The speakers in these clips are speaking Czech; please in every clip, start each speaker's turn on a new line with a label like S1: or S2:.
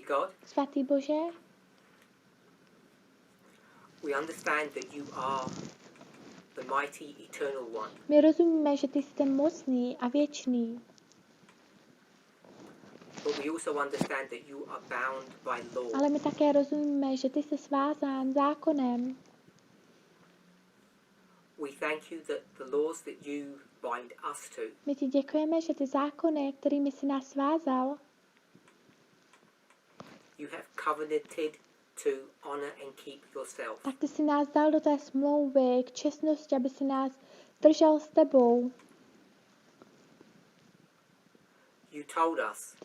S1: God,
S2: svatý Bože,
S1: we understand that you are the mighty eternal one.
S2: my rozumíme, že ty jsi ten mocný a věčný,
S1: But we also understand that you are bound by law.
S2: ale my také rozumíme, že ty jsi svázán zákonem.
S1: We thank you that the laws that you bind us to
S2: My ti děkujeme, že ty zákony, kterými jsi nás svázal,
S1: you have covenanted to honor and keep yourself.
S2: tak ty jsi nás dal do té smlouvy k čestnosti, aby si nás držel s tebou.
S1: You told us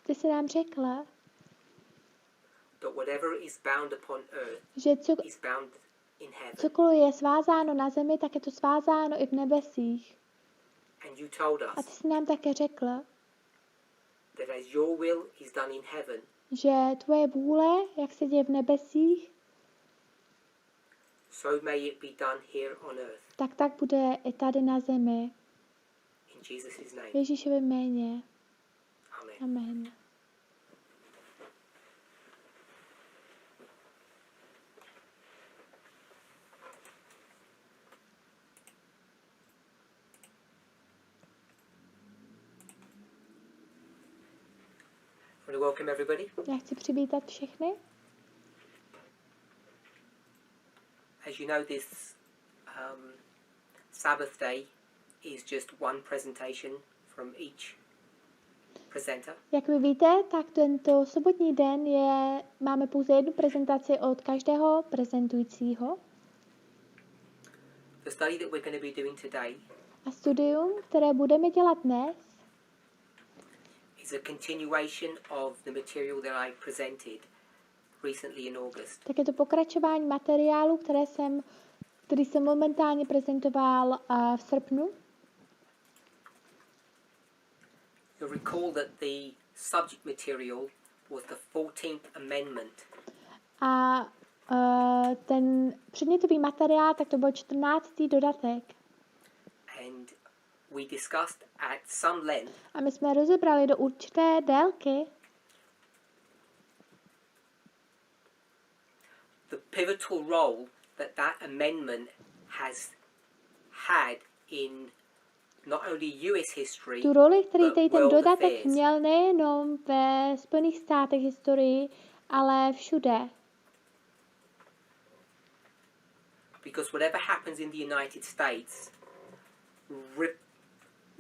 S2: Ty jsi nám řekla,
S1: that whatever is bound upon earth
S2: že
S1: is bound in heaven.
S2: cokoliv je svázáno na zemi, tak je to svázáno i v nebesích.
S1: And you told
S2: A
S1: us
S2: ty jsi nám také řekla,
S1: that as your will is done in heaven,
S2: že tvoje vůle, jak se děje v nebesích,
S1: so may it be done here on earth.
S2: tak bude i tady na zemi.
S1: In Jesus' name.
S2: V Ježíšově jméně.
S1: Amen.
S2: Amen.
S1: I want to welcome everybody.
S2: Já chci přivítat všechny.
S1: As you know, this Sabbath day is just one presentation from each presenter.
S2: Jak vy víte, tak tento sobotní den máme pouze jednu prezentaci od každého prezentujícího.
S1: The study that we're going to be doing today
S2: A studium, které budeme dělat dnes,
S1: is a continuation of the material that I presented recently in August.
S2: tak je to pokračování materiálu, který jsem momentálně prezentoval v srpnu.
S1: You'll recall that the subject material was the 14th Amendment.
S2: A ten předmětový materiál, tak to byl 14. dodatek.
S1: And we discussed at some length
S2: A my jsme rozebrali do určité délky
S1: the pivotal role that that amendment has had in not only US history,
S2: tu roli, který
S1: but
S2: tady ten
S1: world
S2: dodatek
S1: affairs.
S2: měl nejenom ve Spojených státech historii, ale všude.
S1: Because whatever happens in the United States,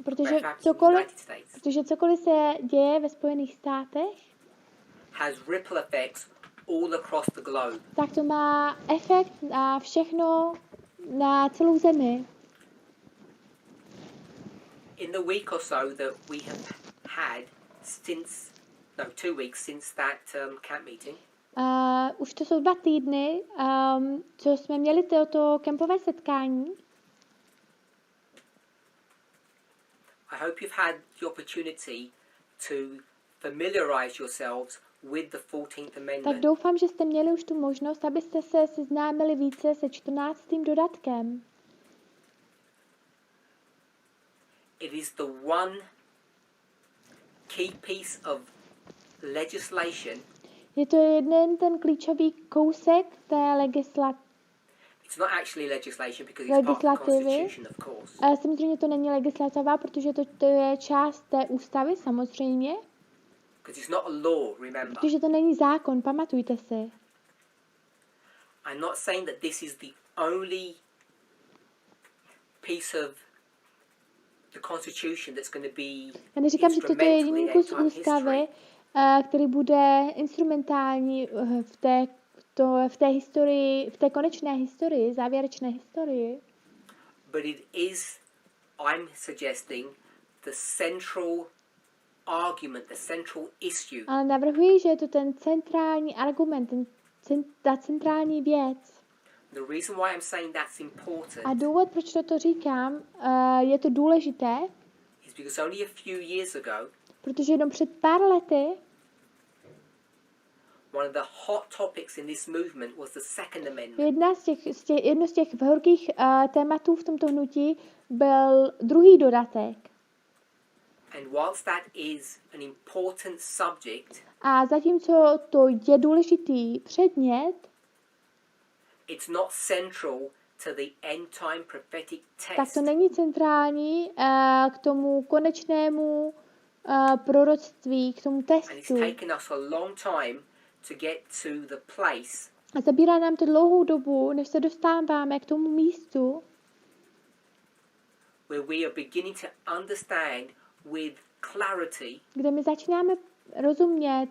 S2: Protože cokoliv se děje ve Spojených státech,
S1: has ripple effects all across the globe.
S2: tak to má efekt na všechno, na celou zemi.
S1: In the week or so that we have had since, 2 weeks since that camp meeting,
S2: Už to jsou 2 týdny, co jsme měli toto kempové setkání.
S1: I hope you've had the opportunity to familiarize yourselves with the 14th
S2: Tak
S1: Amendment.
S2: doufám, že jste měli už tu možnost, abyste se seznámili více se 14. dodatkem.
S1: It is the one key piece of legislation.
S2: Je to jeden ten klíčový kousek té legislativy.
S1: It's not actually legislation because it's part of the Constitution, of course.
S2: Samozřejmě to není legislativa, protože to je část té ústavy, samozřejmě.
S1: Because it's not a law, remember.
S2: Protože to není zákon, pamatujte si.
S1: I'm not saying that this is the only piece of the Constitution that's going to be
S2: Já neříkám, že toto je jediný
S1: instrumental
S2: kus
S1: in time
S2: ústavy,
S1: history.
S2: který bude instrumentální v té historii, v té konečné historii, závěrečné historii.
S1: But it is, I'm suggesting, the central argument, the central issue.
S2: Ale navrhuji, že je to ten centrální argument, ta centrální věc.
S1: The reason why I'm saying that's important
S2: A důvod, proč toto říkám, je to důležité,
S1: is because only a few years ago,
S2: protože jenom před pár lety
S1: one of the hot topics in this movement was the Second Amendment.
S2: jedno z těch horkých tématů v tomto hnutí byl druhý dodatek.
S1: And whilst that is an important subject,
S2: A zatímco to je důležitý předmět,
S1: it's not central to the end time prophetic
S2: tak
S1: test.
S2: to není centrální k tomu konečnému proroctví, k tomu
S1: And it's
S2: testu.
S1: taken us a long time to get to the place
S2: A zabírá nám to dlouhou dobu, než se dostáváme k tomu místu,
S1: where we are beginning to understand with clarity
S2: kde my začínáme rozumět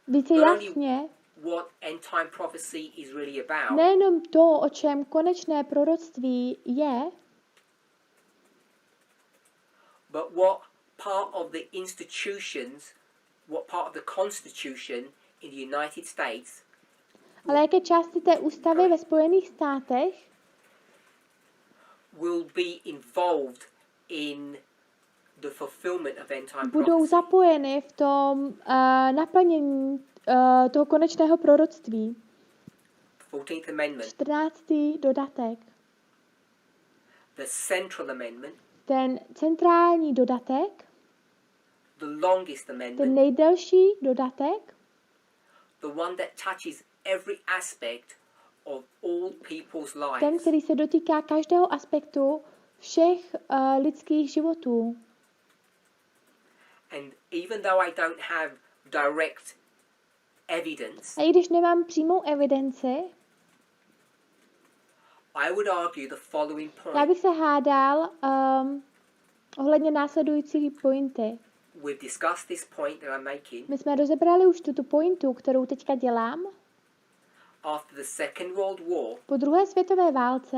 S2: více
S1: Not only
S2: jasně
S1: what end time prophecy is really about,
S2: nejenom to, o čem konečné proroctví je,
S1: but what part of the institutions, what part of the Constitution in the United States
S2: ale jaké části té ústavy ve Spojených státech
S1: will be involved in the fulfillment of end time
S2: budou
S1: prophecy.
S2: zapojeny v tom naplnění toho konečného proroctví.
S1: 14th Amendment,
S2: 14. dodatek.
S1: the Central Amendment,
S2: Ten centrální dodatek,
S1: the longest
S2: ten
S1: amendment,
S2: nejdelší dodatek,
S1: the one that touches every aspect of all people's
S2: ten,
S1: lives.
S2: který se dotýká každého aspektu všech lidských životů.
S1: And even though I don't have direct evidence,
S2: A i když nemám přímou evidenci,
S1: I would argue the following
S2: já
S1: point.
S2: bych se hádal ohledně následující pointy.
S1: We've discussed this point that I'm making.
S2: My jsme rozebrali už tuto pointu, kterou teďka dělám.
S1: After the Second World War,
S2: Po druhé světové válce,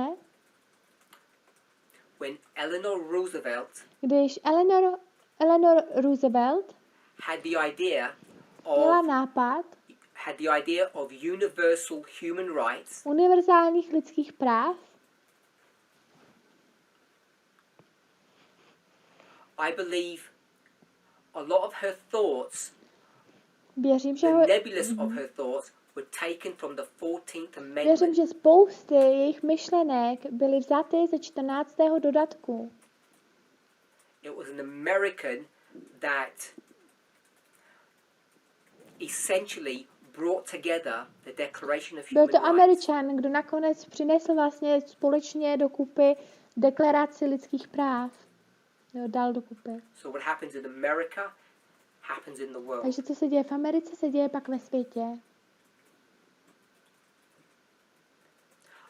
S1: when Eleanor Roosevelt
S2: když Eleanor Roosevelt
S1: had the idea
S2: měla
S1: of
S2: nápad
S1: universal human rights,
S2: univerzálních lidských práv,
S1: I believe a lot of her thoughts,
S2: věřím, že,
S1: the nebulous of her thoughts, were taken from the 14th
S2: věřím,
S1: Amendment.
S2: že spousty jejich myšlenek byly vzaty ze 14. dodatku.
S1: It was an American that essentially brought together the Declaration of
S2: Byl
S1: Human
S2: to
S1: Rights.
S2: Američan, kdo nakonec přinesl vlastně společně dokupy deklaraci lidských práv. Jo, dal dokupy.
S1: So what happens in America happens in the world.
S2: Takže co se děje v Americe, se děje pak ve světě.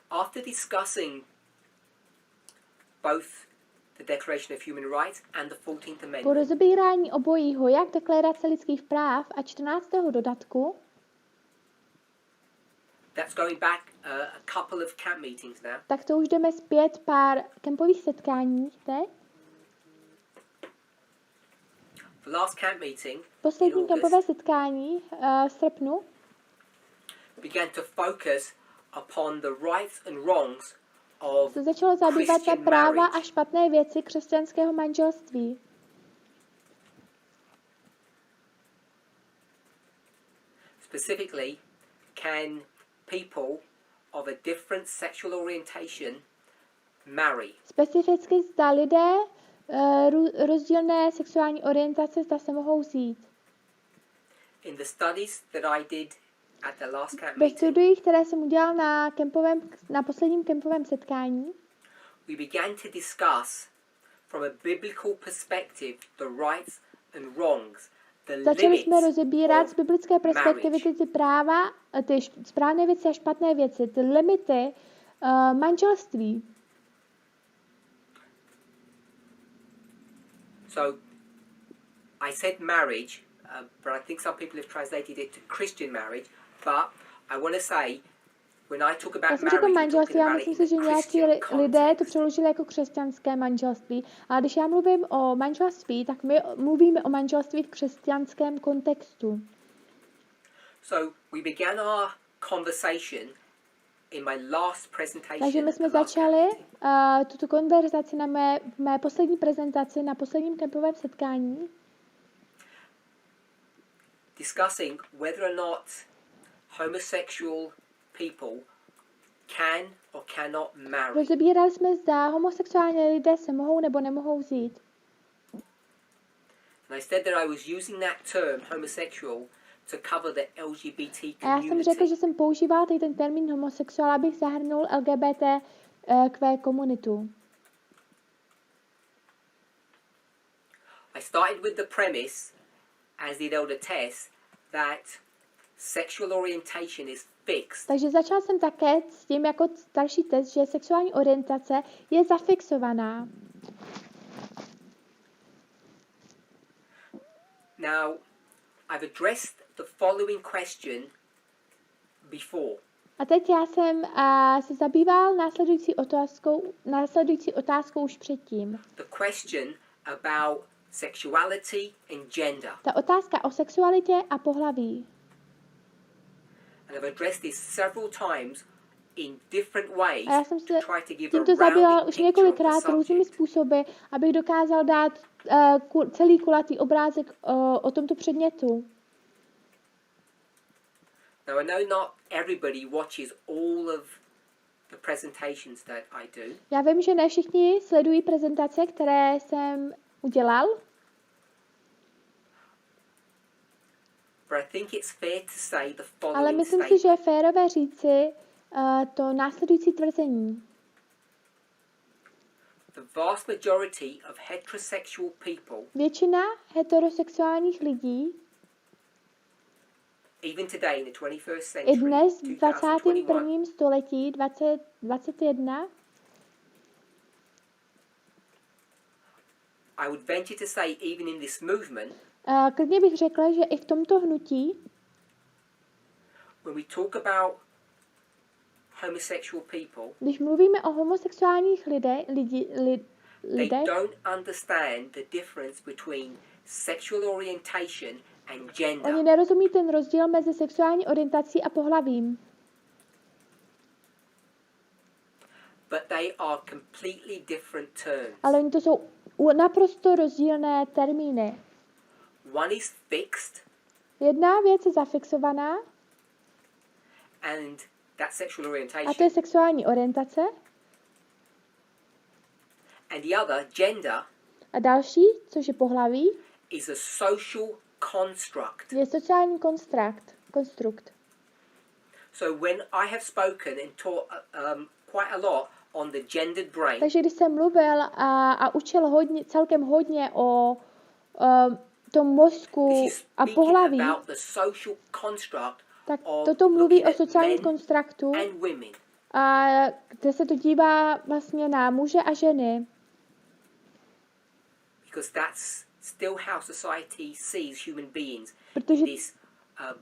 S1: After discussing both the Declaration of Human Rights and the 14th
S2: Po
S1: Amendment,
S2: rozebírání obojího, jak deklarace lidských práv a 14. dodatku,
S1: that's going back a couple of camp meetings now.
S2: tak to už jdeme zpět pár kempových setkání teď.
S1: The last camp meeting
S2: Poslední
S1: in
S2: kempové
S1: August
S2: setkání v srpnu
S1: began to focus upon the rights and wrongs of
S2: se začalo zabývat
S1: Christian
S2: práva
S1: marriage.
S2: a špatné věci křesťanského manželství.
S1: Specifically, can people of a different sexual orientation marry?
S2: Specificky zda lidé rozdílné sexuální orientace zda se mohou vzít.
S1: In the studies that I did at the last camp
S2: Ve
S1: meeting,
S2: studiích, které jsem udělal na posledním kempovém setkání,
S1: we began to discuss from a biblical perspective the rights and wrongs, the
S2: začali jsme
S1: limits
S2: rozebírat z
S1: of
S2: biblické perspektivy
S1: marriage.
S2: ty práva, ty správné věci a špatné věci, ty limity manželství.
S1: So, I said marriage, but I think some people have translated it to Christian marriage, but I want to say, when I talk
S2: Já
S1: about
S2: jsem řekl
S1: marriage, we're
S2: manželství,
S1: talking
S2: já
S1: about it
S2: myslím
S1: in
S2: si, že
S1: a
S2: nějací
S1: Christian
S2: lidé to
S1: context.
S2: přeložili jako křesťanské manželství. Ale když já mluvím o manželství, tak my mluvíme o manželství v křesťanském kontextu.
S1: So, we began our conversation in my last presentation.
S2: Takže my
S1: at
S2: jsme
S1: the last camp
S2: začali
S1: meeting.
S2: tuto konverzaci na mé poslední prezentaci, na posledním kempovém setkání,
S1: Discussing whether or not homosexual people can or cannot marry.
S2: rozebírali jsme, zda homosexuální lidé se mohou nebo nemohou vzít.
S1: And I said that I was using that term homosexual to cover the LGBT
S2: A já jsem řekl, že jsem používal tady ten termín homosexuál, abych zahrnul LGBTQ komunitu.
S1: I started with the premise, as did Elder Tess, that sexual orientation is fixed.
S2: Takže začal jsem také s tím jako další test, že sexuální orientace je zafixovaná.
S1: Now, I've addressed the following question before.
S2: A teď já jsem se zabýval následující otázkou už předtím.
S1: The question about sexuality and gender.
S2: Ta otázka o sexualitě a pohlaví.
S1: And I've addressed this several times in different ways
S2: A já jsem se
S1: to try to give
S2: tímto
S1: a
S2: zabýval
S1: rounded
S2: už
S1: picture of the
S2: několikrát různými
S1: subject.
S2: způsoby, abych dokázal dát celý kulatý obrázek o tomto předmětu.
S1: Now I know not everybody watches all of the presentations that I do.
S2: Já vím, že ne všichni sledují prezentace, které jsem udělal,
S1: But I think it's fair to say the
S2: ale
S1: following
S2: myslím si,
S1: statement.
S2: že je férové říci to následující tvrzení.
S1: The vast majority of heterosexual people,
S2: Většina heterosexuálních lidí
S1: even today in the 21st
S2: i
S1: century,
S2: dnes v
S1: 2021,
S2: 21. století 2021
S1: I would venture to say even in this movement,
S2: klidně bych řekla, že i v tomto hnutí,
S1: when we talk about homosexual people,
S2: když mluvíme o homosexuálních
S1: they
S2: lidech,
S1: don't understand the difference between sexual orientation and gender.
S2: oni nerozumí ten rozdíl mezi sexuální orientací a pohlavím.
S1: But they are completely different terms.
S2: Ale oni to jsou naprosto rozdílné termíny.
S1: One is fixed,
S2: Jedna věc je zafixovaná
S1: and that's sexual
S2: a to
S1: orientation.
S2: je sexuální orientace
S1: And the other, gender,
S2: a další, což je pohlaví,
S1: is a social construct.
S2: je sociální konstrukt.
S1: So when I have spoken and taught quite a lot on the gendered brain,
S2: Takže když jsem mluvil a učil celkem hodně o tom mozku
S1: this is
S2: a
S1: speaking
S2: pohlaví,
S1: about the social construct
S2: tak
S1: of
S2: toto mluví
S1: looking
S2: o
S1: at
S2: sociálním
S1: men
S2: konstruktu,
S1: and women.
S2: kde se to dívá vlastně na muže a ženy.
S1: Because that's still how society sees human beings
S2: Protože,
S1: in this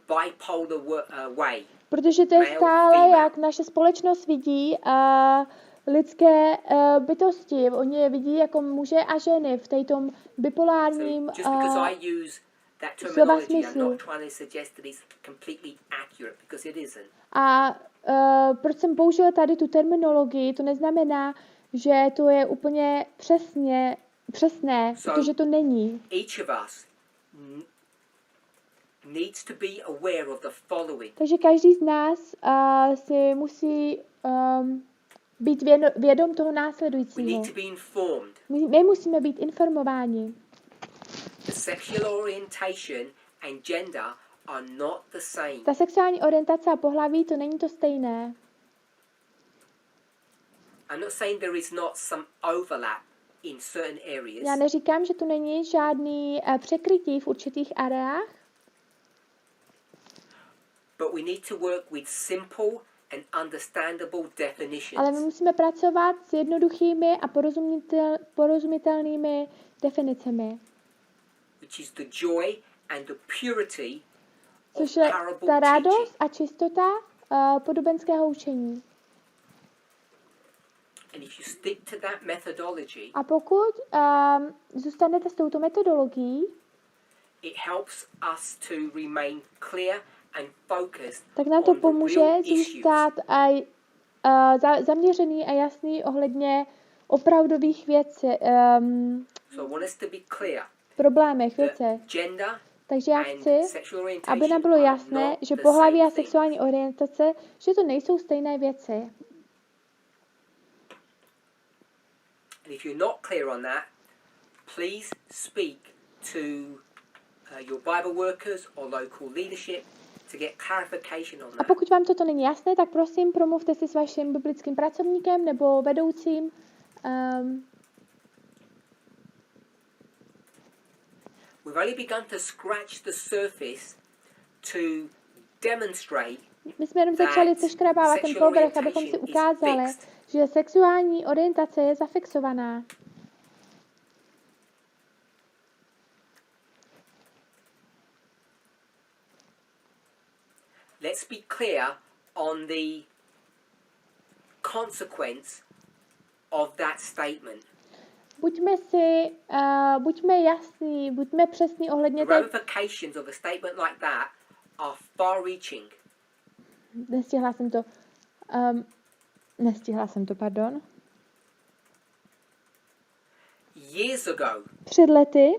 S1: bipolar way.
S2: protože to je
S1: male,
S2: stále,
S1: female.
S2: jak naše společnost vidí lidské bytosti. Oni je vidí jako muže a ženy v této bipolárním
S1: So just because I use that
S2: slova
S1: terminology, I'm
S2: smyslu.
S1: not trying to suggest that it's completely accurate, because it isn't.
S2: A proč jsem použila tady tu terminologii, to neznamená, že to je úplně přesné, protože to není.
S1: Each of us needs to be aware of the following.
S2: Takže každý z nás si musí být vědom toho
S1: We
S2: následujícího.
S1: need to be informed.
S2: My musíme být informováni.
S1: The sexual orientation and gender are not the same.
S2: Ta sexuální orientace a pohlaví, to není to stejné.
S1: I'm not saying there is not some overlap in certain areas,
S2: Já neříkám, že tu není žádný překrytí v určitých areách,
S1: but we need to work with simple and understandable definitions.
S2: ale my musíme pracovat s jednoduchými a porozumitelnými definicemi,
S1: which is the joy and the purity of
S2: což je
S1: parable
S2: ta radost
S1: teaching.
S2: a čistota podobenského učení.
S1: And if you stick to that methodology,
S2: A pokud zůstanete s touto metodologií,
S1: it helps us to remain clear and focused
S2: tak nám to
S1: on the
S2: pomůže
S1: real issues.
S2: zůstat zaměřený a jasný ohledně opravdových věcí,
S1: So I want us to be clear
S2: problémech,
S1: that
S2: věcech.
S1: gender
S2: Takže já
S1: and
S2: chci,
S1: sexual orientation
S2: aby nám bylo
S1: are
S2: jasné,
S1: not
S2: že
S1: the
S2: pohlaví
S1: same
S2: a
S1: thing.
S2: sexuální orientace, že to nejsou stejné věci.
S1: And if you're not clear on that, please speak to your Bible workers or local leadership to get clarification on
S2: A
S1: that.
S2: pokud vám toto není jasné, tak prosím, promluvte si s vaším biblickým pracovníkem nebo vedoucím.
S1: We've only begun to scratch the surface to demonstrate
S2: My jsme jenom začali seškrabávat ten povrch, abychom si ukázali, že sexuální orientace je zafixovaná.
S1: Let's be clear on the consequence of that statement.
S2: Buďme jasní, buďme přesní ohledně
S1: The ramifications of a statement like that are far-reaching.
S2: Nestihla jsem to, pardon.
S1: Years ago,
S2: Před lety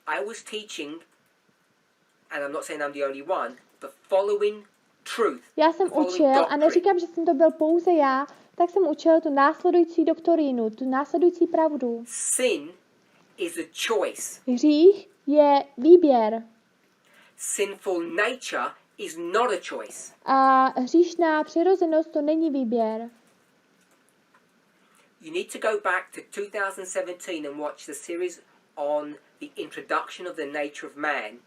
S1: I was teaching, and I'm not saying I'm the only one, the following truth.
S2: já jsem učil, a neříkám, že jsem to byl pouze já, tak jsem učil tu následující doktorínu, tu následující pravdu.
S1: Sin is a choice.
S2: Hřích je výběr.
S1: Sinful nature is not a choice.
S2: A hříšná přirozenost to není výběr.
S1: You need to go back to 2017 and watch the series on the introduction of the nature of man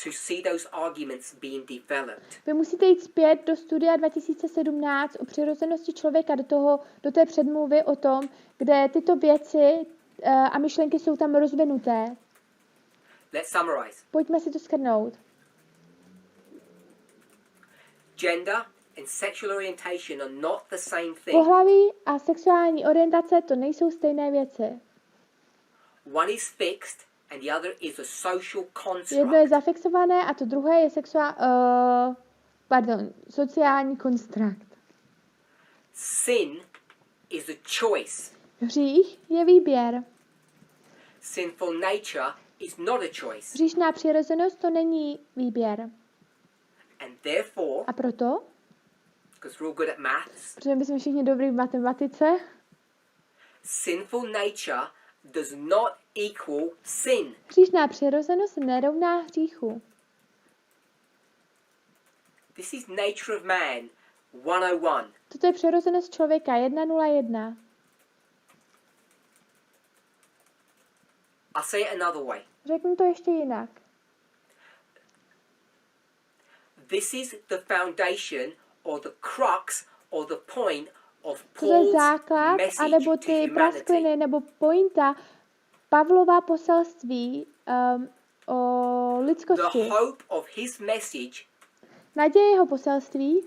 S1: to see those arguments being developed.
S2: Vy musíte jít zpět do studia 2017 o přirozenosti člověka, do té předmluvy o tom, kde tyto věci a myšlenky jsou tam rozvinuté.
S1: Let's summarize.
S2: Pojďme si to shrnout.
S1: Gender and sexual orientation are not the same thing.
S2: Pohlaví a sexuální orientace to nejsou stejné věci.
S1: One is fixed and the other is a social construct.
S2: Jedno je zafixované a to druhé je sociální konstrukt.
S1: Sin is a choice.
S2: Hřích je výběr.
S1: Sinful nature is not a choice.
S2: Hříšná přirozenost to není výběr.
S1: And therefore,
S2: A proto,
S1: because we're all good at maths,
S2: protože my jsme všichni dobrý v matematice,
S1: sinful nature does not equal sin.
S2: hříšná přirozenost nerovná hříchu.
S1: This is nature of man 101.
S2: Toto je přirozenost člověka 101.
S1: I'll say it another way.
S2: Řeknu to ještě jinak.
S1: This is the foundation or the crux or the point of
S2: To je
S1: Paul's
S2: základ,
S1: message
S2: anebo
S1: to
S2: ty
S1: humanity.
S2: praskliny, nebo pointa Pavlova poselství o lidskosti.
S1: The hope of his message
S2: Naděje jeho poselství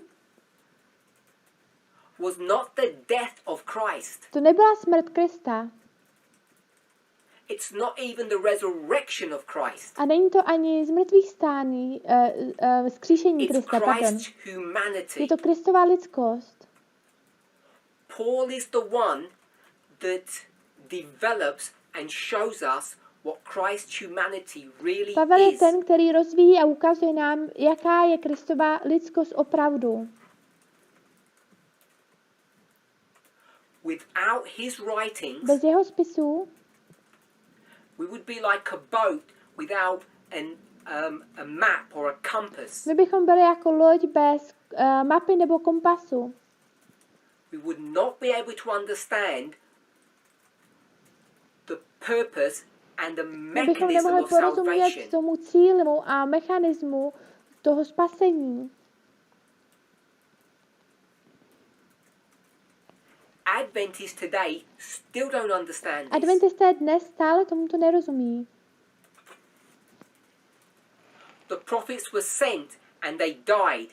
S1: was not the death of Christ.
S2: to nebyla smrt Krista.
S1: It's not even the resurrection of Christ.
S2: A není to ani z mrtvých stání, vzkříšení
S1: It's
S2: Krista, pardon.
S1: Christ's humanity.
S2: Je to Kristova lidskost.
S1: Paul is the one that develops and shows us what Christ's humanity really
S2: Pavel je
S1: is.
S2: ten, který rozvíjí a ukazuje nám, jaká je Kristova lidskost opravdu.
S1: Without his writings,
S2: Bez jeho spisů
S1: we would be like a boat without a map or a compass.
S2: my bychom byli jako loď bez mapy nebo kompasu.
S1: We would not be able to understand the purpose and the
S2: My bychom
S1: mechanism
S2: nemohli
S1: of
S2: porozumět
S1: salvation.
S2: tomu cílu a mechanismu toho spasení.
S1: Adventists today still don't understand this.
S2: Adventisté dnes stále tomuto nerozumí.
S1: The prophets were sent and they died,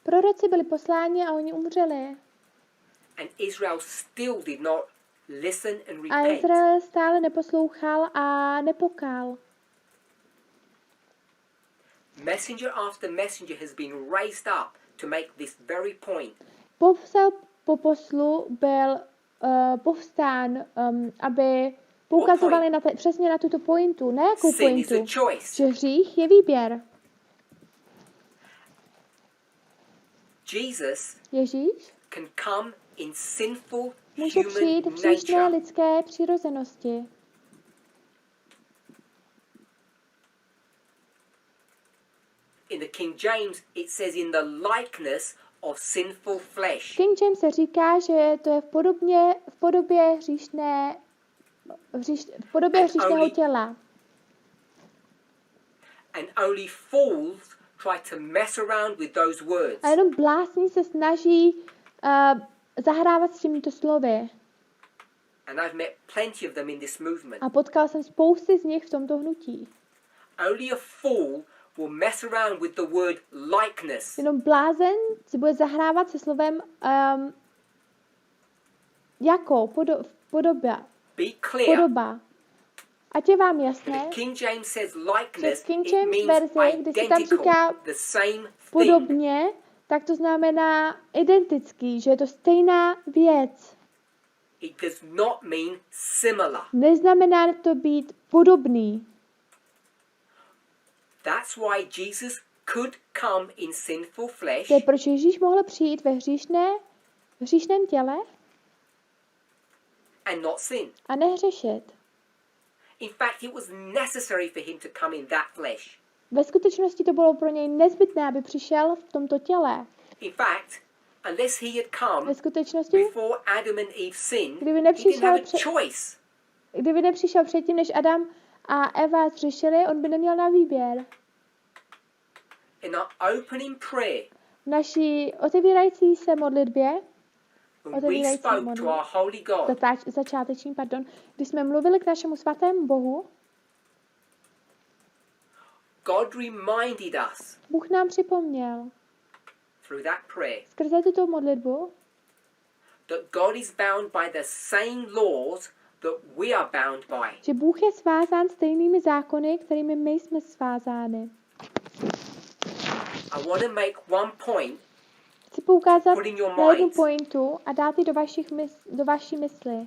S2: Proroci byli posláni a oni umřeli.
S1: and Israel still did not listen and
S2: A
S1: repent.
S2: Izrael stále neposlouchal a nepokal.
S1: Messenger after messenger has been raised up to make this very point.
S2: Povstal po poslu byl povstán, aby poukazovali přesně na tuto pointu. Na jakou
S1: Sin is a
S2: pointu?
S1: choice.
S2: Že hřích je výběr.
S1: Jesus
S2: Ježíš
S1: can come in sinful
S2: může přijít v
S1: human
S2: hříšné
S1: nature.
S2: lidské přirozenosti.
S1: King James, it says in the likeness of sinful flesh.
S2: King James se říká, že to je v podobě hříšného těla.
S1: And only fools try to mess around with those words.
S2: A jenom blázni se snaží zahrávat s těmito slovy.
S1: And I've met plenty of them in this movement.
S2: A potkal jsem spousty z nich v tomto hnutí.
S1: Only a fool will mess around with the word likeness.
S2: Jenom blázen si bude zahrávat se slovem podoba. Ať je vám jasné,
S1: King James says
S2: že
S1: likeness,
S2: v King
S1: it
S2: James
S1: means
S2: verzi, když se tam říká
S1: identical, the same thing.
S2: podobně, tak to znamená identický, že je to stejná věc.
S1: It does not mean similar.
S2: Neznamená to být podobný.
S1: That's why Jesus could come in sinful flesh
S2: To je proč Ježíš mohl přijít ve hříšném těle
S1: and not sin.
S2: a nehřešit.
S1: In fact, it was necessary for him to come in that flesh.
S2: Ve skutečnosti to bylo pro něj nezbytné, aby přišel v tomto těle.
S1: In fact, unless he had come
S2: Ve skutečnosti,
S1: before Adam and Eve sinned,
S2: kdyby
S1: he didn't have
S2: nepřišel,
S1: a choice.
S2: kdyby nepřišel předtím, než Adam a Eva zřešili, on by neměl na výběr.
S1: In our opening prayer,
S2: V naší otevírající se modlitbě,
S1: when we spoke to our holy God,
S2: začáteční, když jsme mluvili k našemu svatému Bohu,
S1: God reminded us
S2: Bůh nám připomněl
S1: through that prayer
S2: skrze tuto modlitbu,
S1: that God is bound by the same laws that we are bound by.
S2: že Bůh je svázán stejnými zákony, kterými my jsme svázány.
S1: I want to make one point,
S2: Chci poukázat
S1: put in your
S2: na jednu
S1: minds.
S2: pointu a dát ji do vaší mysli.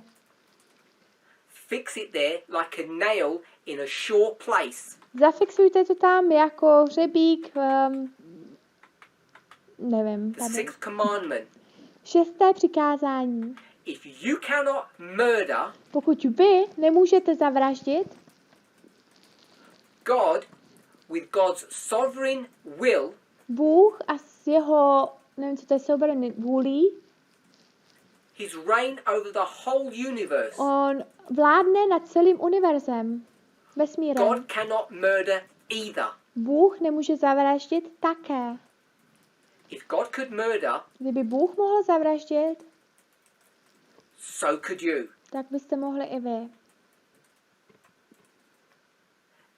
S1: Fix it there like a nail in a sure place.
S2: Zafixujte to tam jako hřebík, nevím,
S1: The sixth commandment.
S2: 6. přikázání.
S1: If you cannot murder,
S2: Pokud vy nemůžete zavraždit,
S1: God, with God's sovereign will,
S2: Bůh a s jeho, nevím, co to je, sovereign vůlí,
S1: his reign over the whole universe,
S2: on vládne nad celým univerzem, vesmírem.
S1: God cannot murder either.
S2: Bůh nemůže zavraždit také.
S1: If God could murder,
S2: Kdyby Bůh mohl zavraždit,
S1: so could you.
S2: tak byste mohli i vy.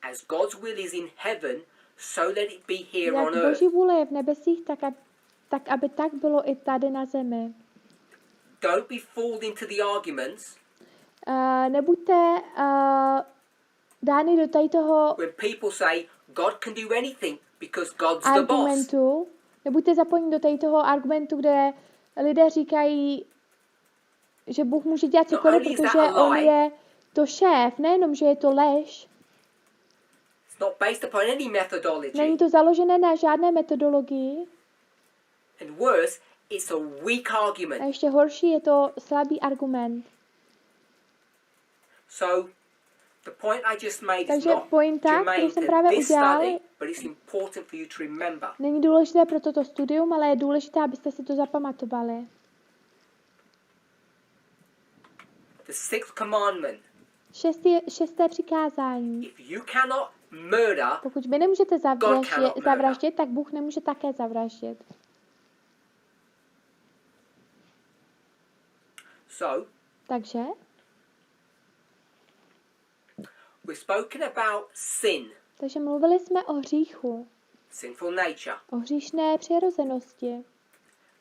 S1: As God's will is in heaven, so let it be here
S2: Jak
S1: on earth.
S2: Boží vůle je v nebesích, tak aby tak bylo i tady na zemi.
S1: Don't be fooled into the arguments
S2: Nebuďte dány do tady toho
S1: when people say God can do anything because God's the boss.
S2: argumentu, nebuďte zapojeni do tady toho argumentu, kde lidé říkají, že Bůh může dělat cokoliv, protože on je to šéf, nejenom, že je to lež.
S1: It's not based upon any
S2: Není
S1: methodology.
S2: to založené na žádné metodologii.
S1: And worse, it's a weak
S2: A
S1: argument.
S2: ještě horší, je to slabý argument.
S1: So, the point I just made is
S2: Takže
S1: not
S2: pointa,
S1: germane
S2: kterou jsem
S1: to
S2: právě
S1: this
S2: udělal,
S1: study, but it's important for you to remember.
S2: není důležité pro toto studium, ale je důležité, abyste si to zapamatovali.
S1: The sixth commandment.
S2: 6. přikázání.
S1: If you cannot murder,
S2: Pokud vy nemůžete
S1: cannot murder.
S2: zavraždit, tak Bůh nemůže také zavraždit.
S1: so
S2: Takže
S1: we've spoken about sin,
S2: mluvili jsme o hříchu,
S1: sinful nature,
S2: o hříšné přirozenosti,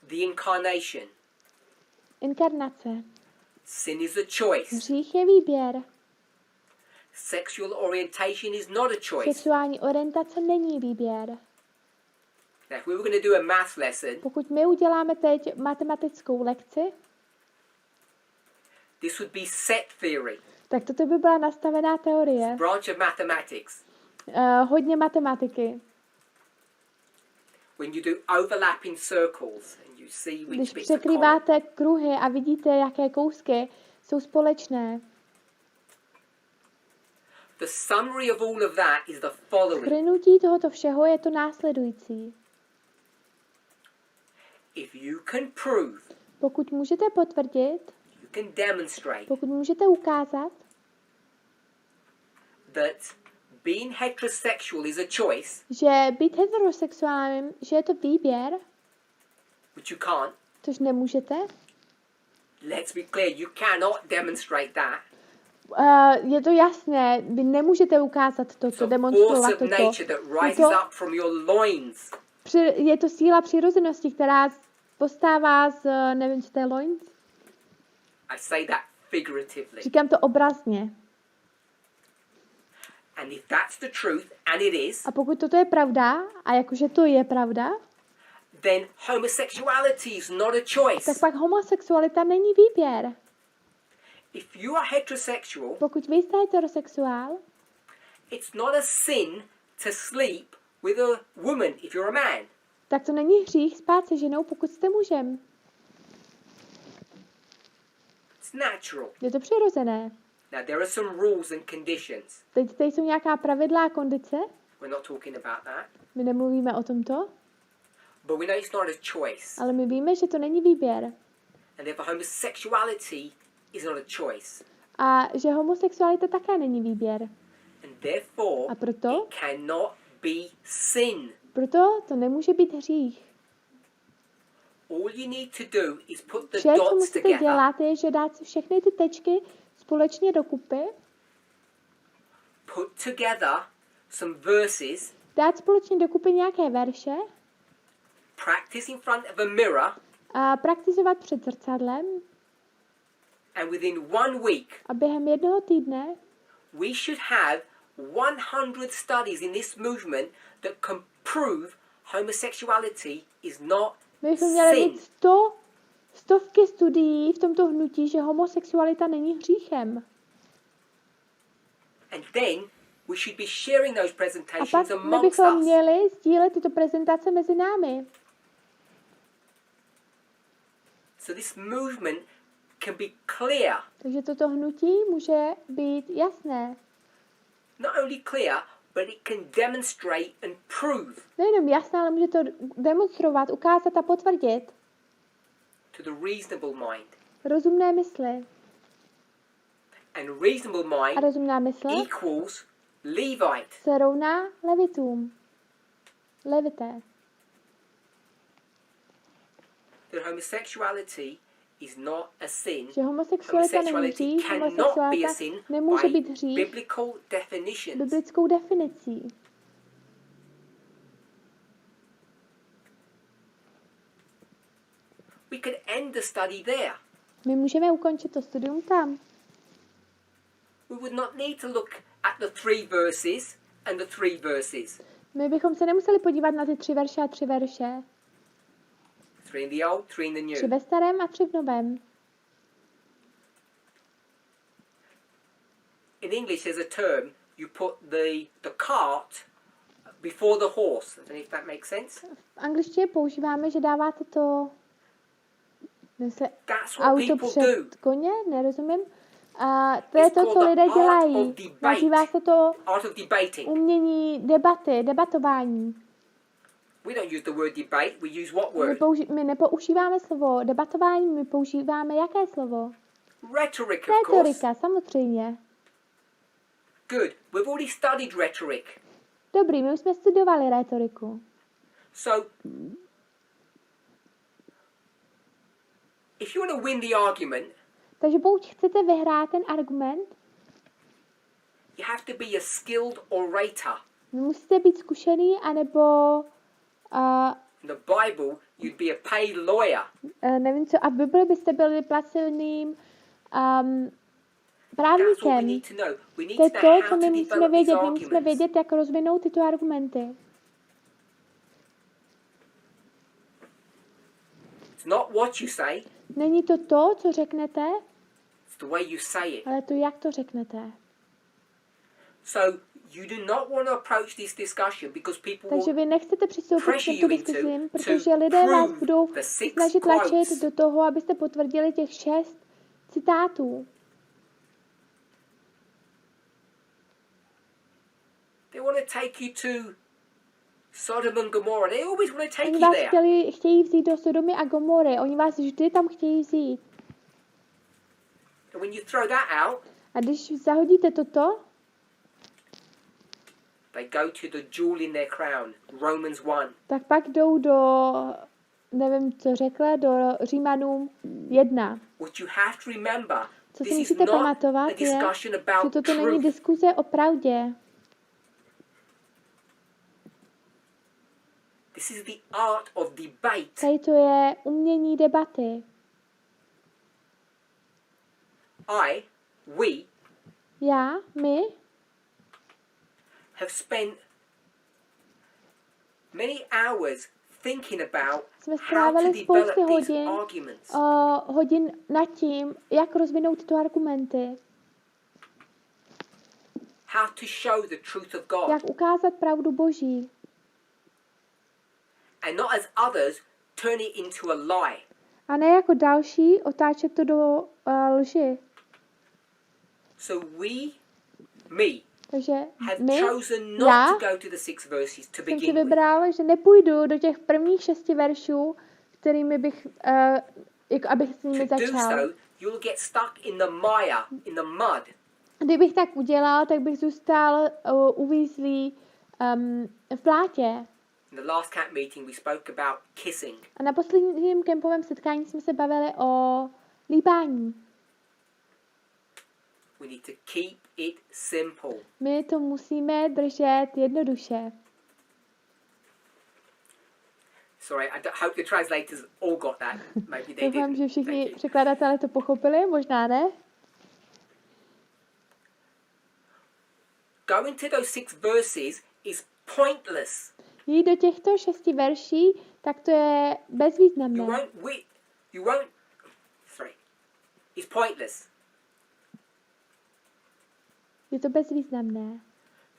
S1: the incarnation.
S2: inkarnace.
S1: Sin is a choice.
S2: Hřích je výběr.
S1: Sexual orientation is not a choice.
S2: Sexuální orientace není výběr.
S1: Now, if we were going to do a math lesson,
S2: Pokud my uděláme teď matematickou lekci,
S1: this would be set theory,
S2: tak toto by byla nastavená teorie.
S1: branch of mathematics.
S2: Hodně matematiky.
S1: When you do overlapping circles and you see which
S2: Když
S1: bits are common.
S2: překrýváte kruhy a vidíte, jaké kousky jsou společné.
S1: The summary of all of that is the following.
S2: Shrnutí tohoto všeho je to následující.
S1: If you can prove,
S2: Pokud můžete potvrdit,
S1: you can demonstrate
S2: pokud můžete ukázat,
S1: that being heterosexual is a choice,
S2: že být heterosexuálním, že je to výběr,
S1: which you can't,
S2: což nemůžete,
S1: let's be clear, you cannot demonstrate that.
S2: je to jasné, vy nemůžete ukázat
S1: It's
S2: toto,
S1: a force
S2: demonstrovat
S1: of
S2: toto.
S1: nature that rises up from your loins.
S2: Je to síla přirozenosti, která postává z, nevím, co to je loins?
S1: I say that figuratively.
S2: Říkám to obrazně.
S1: And if that's the truth, and it is,
S2: A pokud toto je pravda, a jakože to je pravda,
S1: then homosexuality is not a choice.
S2: tak pak homosexualita není výběr.
S1: If you are heterosexual,
S2: Pokud vy jste heterosexuál,
S1: it's not a sin to sleep with a woman if you're a man.
S2: tak to není hřích spát se ženou, pokud jste mužem.
S1: It's natural.
S2: Je to přirozené.
S1: Now, there are some rules and conditions.
S2: Teď tady jsou nějaká pravidla a kondice.
S1: We're not talking about that.
S2: My nemluvíme o tomto,
S1: But we know it's not a choice.
S2: ale my víme, že to není výběr.
S1: And therefore, homosexuality is not a choice.
S2: A že homosexualita také není výběr.
S1: And therefore,
S2: A proto?
S1: it cannot be sin.
S2: Proto to nemůže být hřích.
S1: All you need to do is put the
S2: Vše, co
S1: dots
S2: musíte
S1: together,
S2: dělat, je, že dát si všechny ty tečky společně dokupy,
S1: put together some verses,
S2: dát společně dokupy nějaké verše
S1: practice in front of a mirror,
S2: a praktizovat před zrcadlem
S1: and within 1 week,
S2: a během jednoho týdne
S1: we should have 100 studies in this movement that can prove homosexuality is not
S2: my bychom měli
S1: sin.
S2: mít stovky studií v tomto hnutí, že homosexualita není hříchem.
S1: And then we should be sharing those
S2: A pak
S1: presentations
S2: my
S1: amongst
S2: bychom
S1: us.
S2: měli sdílet tyto prezentace mezi námi.
S1: So this movement can be clear.
S2: Takže toto hnutí může být jasné.
S1: Not only clear, but it can demonstrate and prove
S2: Nejenom jasné, ale může to demonstrovat, ukázat a potvrdit
S1: to the reasonable mind.
S2: rozumné mysli.
S1: And reasonable
S2: A
S1: mind
S2: rozumná mysl
S1: equals Levite.
S2: se rovná levitům. Levité.
S1: That homosexuality is not a sin.
S2: Že homosexualita není
S1: Homosexuality
S2: hřích,
S1: cannot be a
S2: homosexualita
S1: sin
S2: nemůže
S1: by
S2: být hřích
S1: biblical definitions.
S2: biblickou definicí.
S1: We could end the study there.
S2: My můžeme ukončit to studium tam.
S1: We would not need to look at the 3 verses and the 3 verses.
S2: My bychom se nemuseli podívat na ty 3 verše a 3 verše.
S1: 3 in the old, 3 in the
S2: 3
S1: new.
S2: ve starém a 3 v novém.
S1: In English there's a term, you put the cart before the horse. I don't know if that makes sense.
S2: V angličtině používáme, že dáváte to
S1: That's what
S2: auto
S1: people do.
S2: před koně, nerozumím. A to je
S1: It's
S2: to,
S1: called
S2: co
S1: the
S2: lidé
S1: art
S2: dělají.
S1: of debate.
S2: Nazývá se to
S1: Art of debating.
S2: umění debaty, debatování.
S1: We don't use the word debate, we use what
S2: My,
S1: word?
S2: my nepoužíváme slovo debatování, my používáme jaké slovo?
S1: Rhetoric, of course.
S2: Rétorika, samozřejmě.
S1: Good. We've already studied rhetoric.
S2: Dobrý, my už jsme studovali rétoriku.
S1: So, if you want to win the argument,
S2: Takže pokud chcete vyhrát ten argument,
S1: you have to be a skilled orator.
S2: musíte být zkušený, anebo
S1: In the Bible, you'd be a paid lawyer.
S2: nevím co, a v Bibli byste byli placeným
S1: That's what we
S2: právníkem.
S1: need to know. We need
S2: To je
S1: to know
S2: to,
S1: how
S2: co
S1: to
S2: my musíme
S1: develop these
S2: vědět. My musíme
S1: arguments.
S2: vědět, jak rozvinout tyto argumenty.
S1: It's not what you say,
S2: Není to to, co řeknete,
S1: it's the way you say it.
S2: ale to, jak to řeknete.
S1: So, you do not want to approach this discussion because people
S2: Takže
S1: will
S2: vy nechcete přistoupit k
S1: pressure
S2: těmto
S1: you into
S2: diskuzím,
S1: to
S2: protože lidé vás
S1: prove
S2: budou
S1: the 6
S2: snažit tlačit
S1: quotes.
S2: do toho, abyste potvrdili těch 6 citátů.
S1: They want to take you to Sodom and Gomorrah. They always want to take
S2: Oni
S1: you
S2: vás
S1: there.
S2: chtějí vzít do Sodomy a Gomory. Oni vás vždy tam chtějí vzít.
S1: And when you throw that out,
S2: A když zahodíte toto,
S1: they go to the jewel in their crown, Romans 1.
S2: tak pak jdou do, nevím, co řekla, do Římanům 1.
S1: What you have to remember,
S2: Co si
S1: this is
S2: musíte
S1: not a
S2: pamatovat je,
S1: discussion
S2: že
S1: about
S2: toto není
S1: truth.
S2: diskuze o pravdě.
S1: This is the art of debate.
S2: Tady to je umění debaty.
S1: We
S2: Já, my,
S1: have spent many hours thinking about
S2: jsme
S1: how to
S2: strávili
S1: develop
S2: spousty
S1: these arguments.
S2: hodin nad tím, jak rozvinout tyto argumenty.
S1: How to show the truth of God.
S2: Jak ukázat pravdu Boží.
S1: And not as others turn it into a lie.
S2: A ne jako další otáčet to do lži.
S1: So me,
S2: Takže
S1: have
S2: my,
S1: chosen
S2: já,
S1: not to go to the 6 verses to
S2: jsem si
S1: begin with.
S2: vybral, že nepůjdu do těch prvních 6 veršů, kterými bych, abych s nimi
S1: To do
S2: začal.
S1: so, you'll get stuck in the mire, in the mud.
S2: Kdybych tak udělal, tak bych zůstal uvízlý v blátě.
S1: In the last camp meeting, we spoke about kissing.
S2: A na posledním kempovém setkání jsme se bavili o líbání.
S1: We need to keep it simple.
S2: My to musíme držet jednoduše.
S1: Sorry, hope the translators all got that. Maybe they
S2: Doufám,
S1: didn't.
S2: že
S1: Thank
S2: všichni
S1: you.
S2: překladatelé to pochopili, možná ne.
S1: Going to those 6 verses is pointless.
S2: Jít do těchto 6 verší, tak to je bezvýznamné.
S1: You won't, sorry, it's pointless.
S2: Je to bezvýznamné.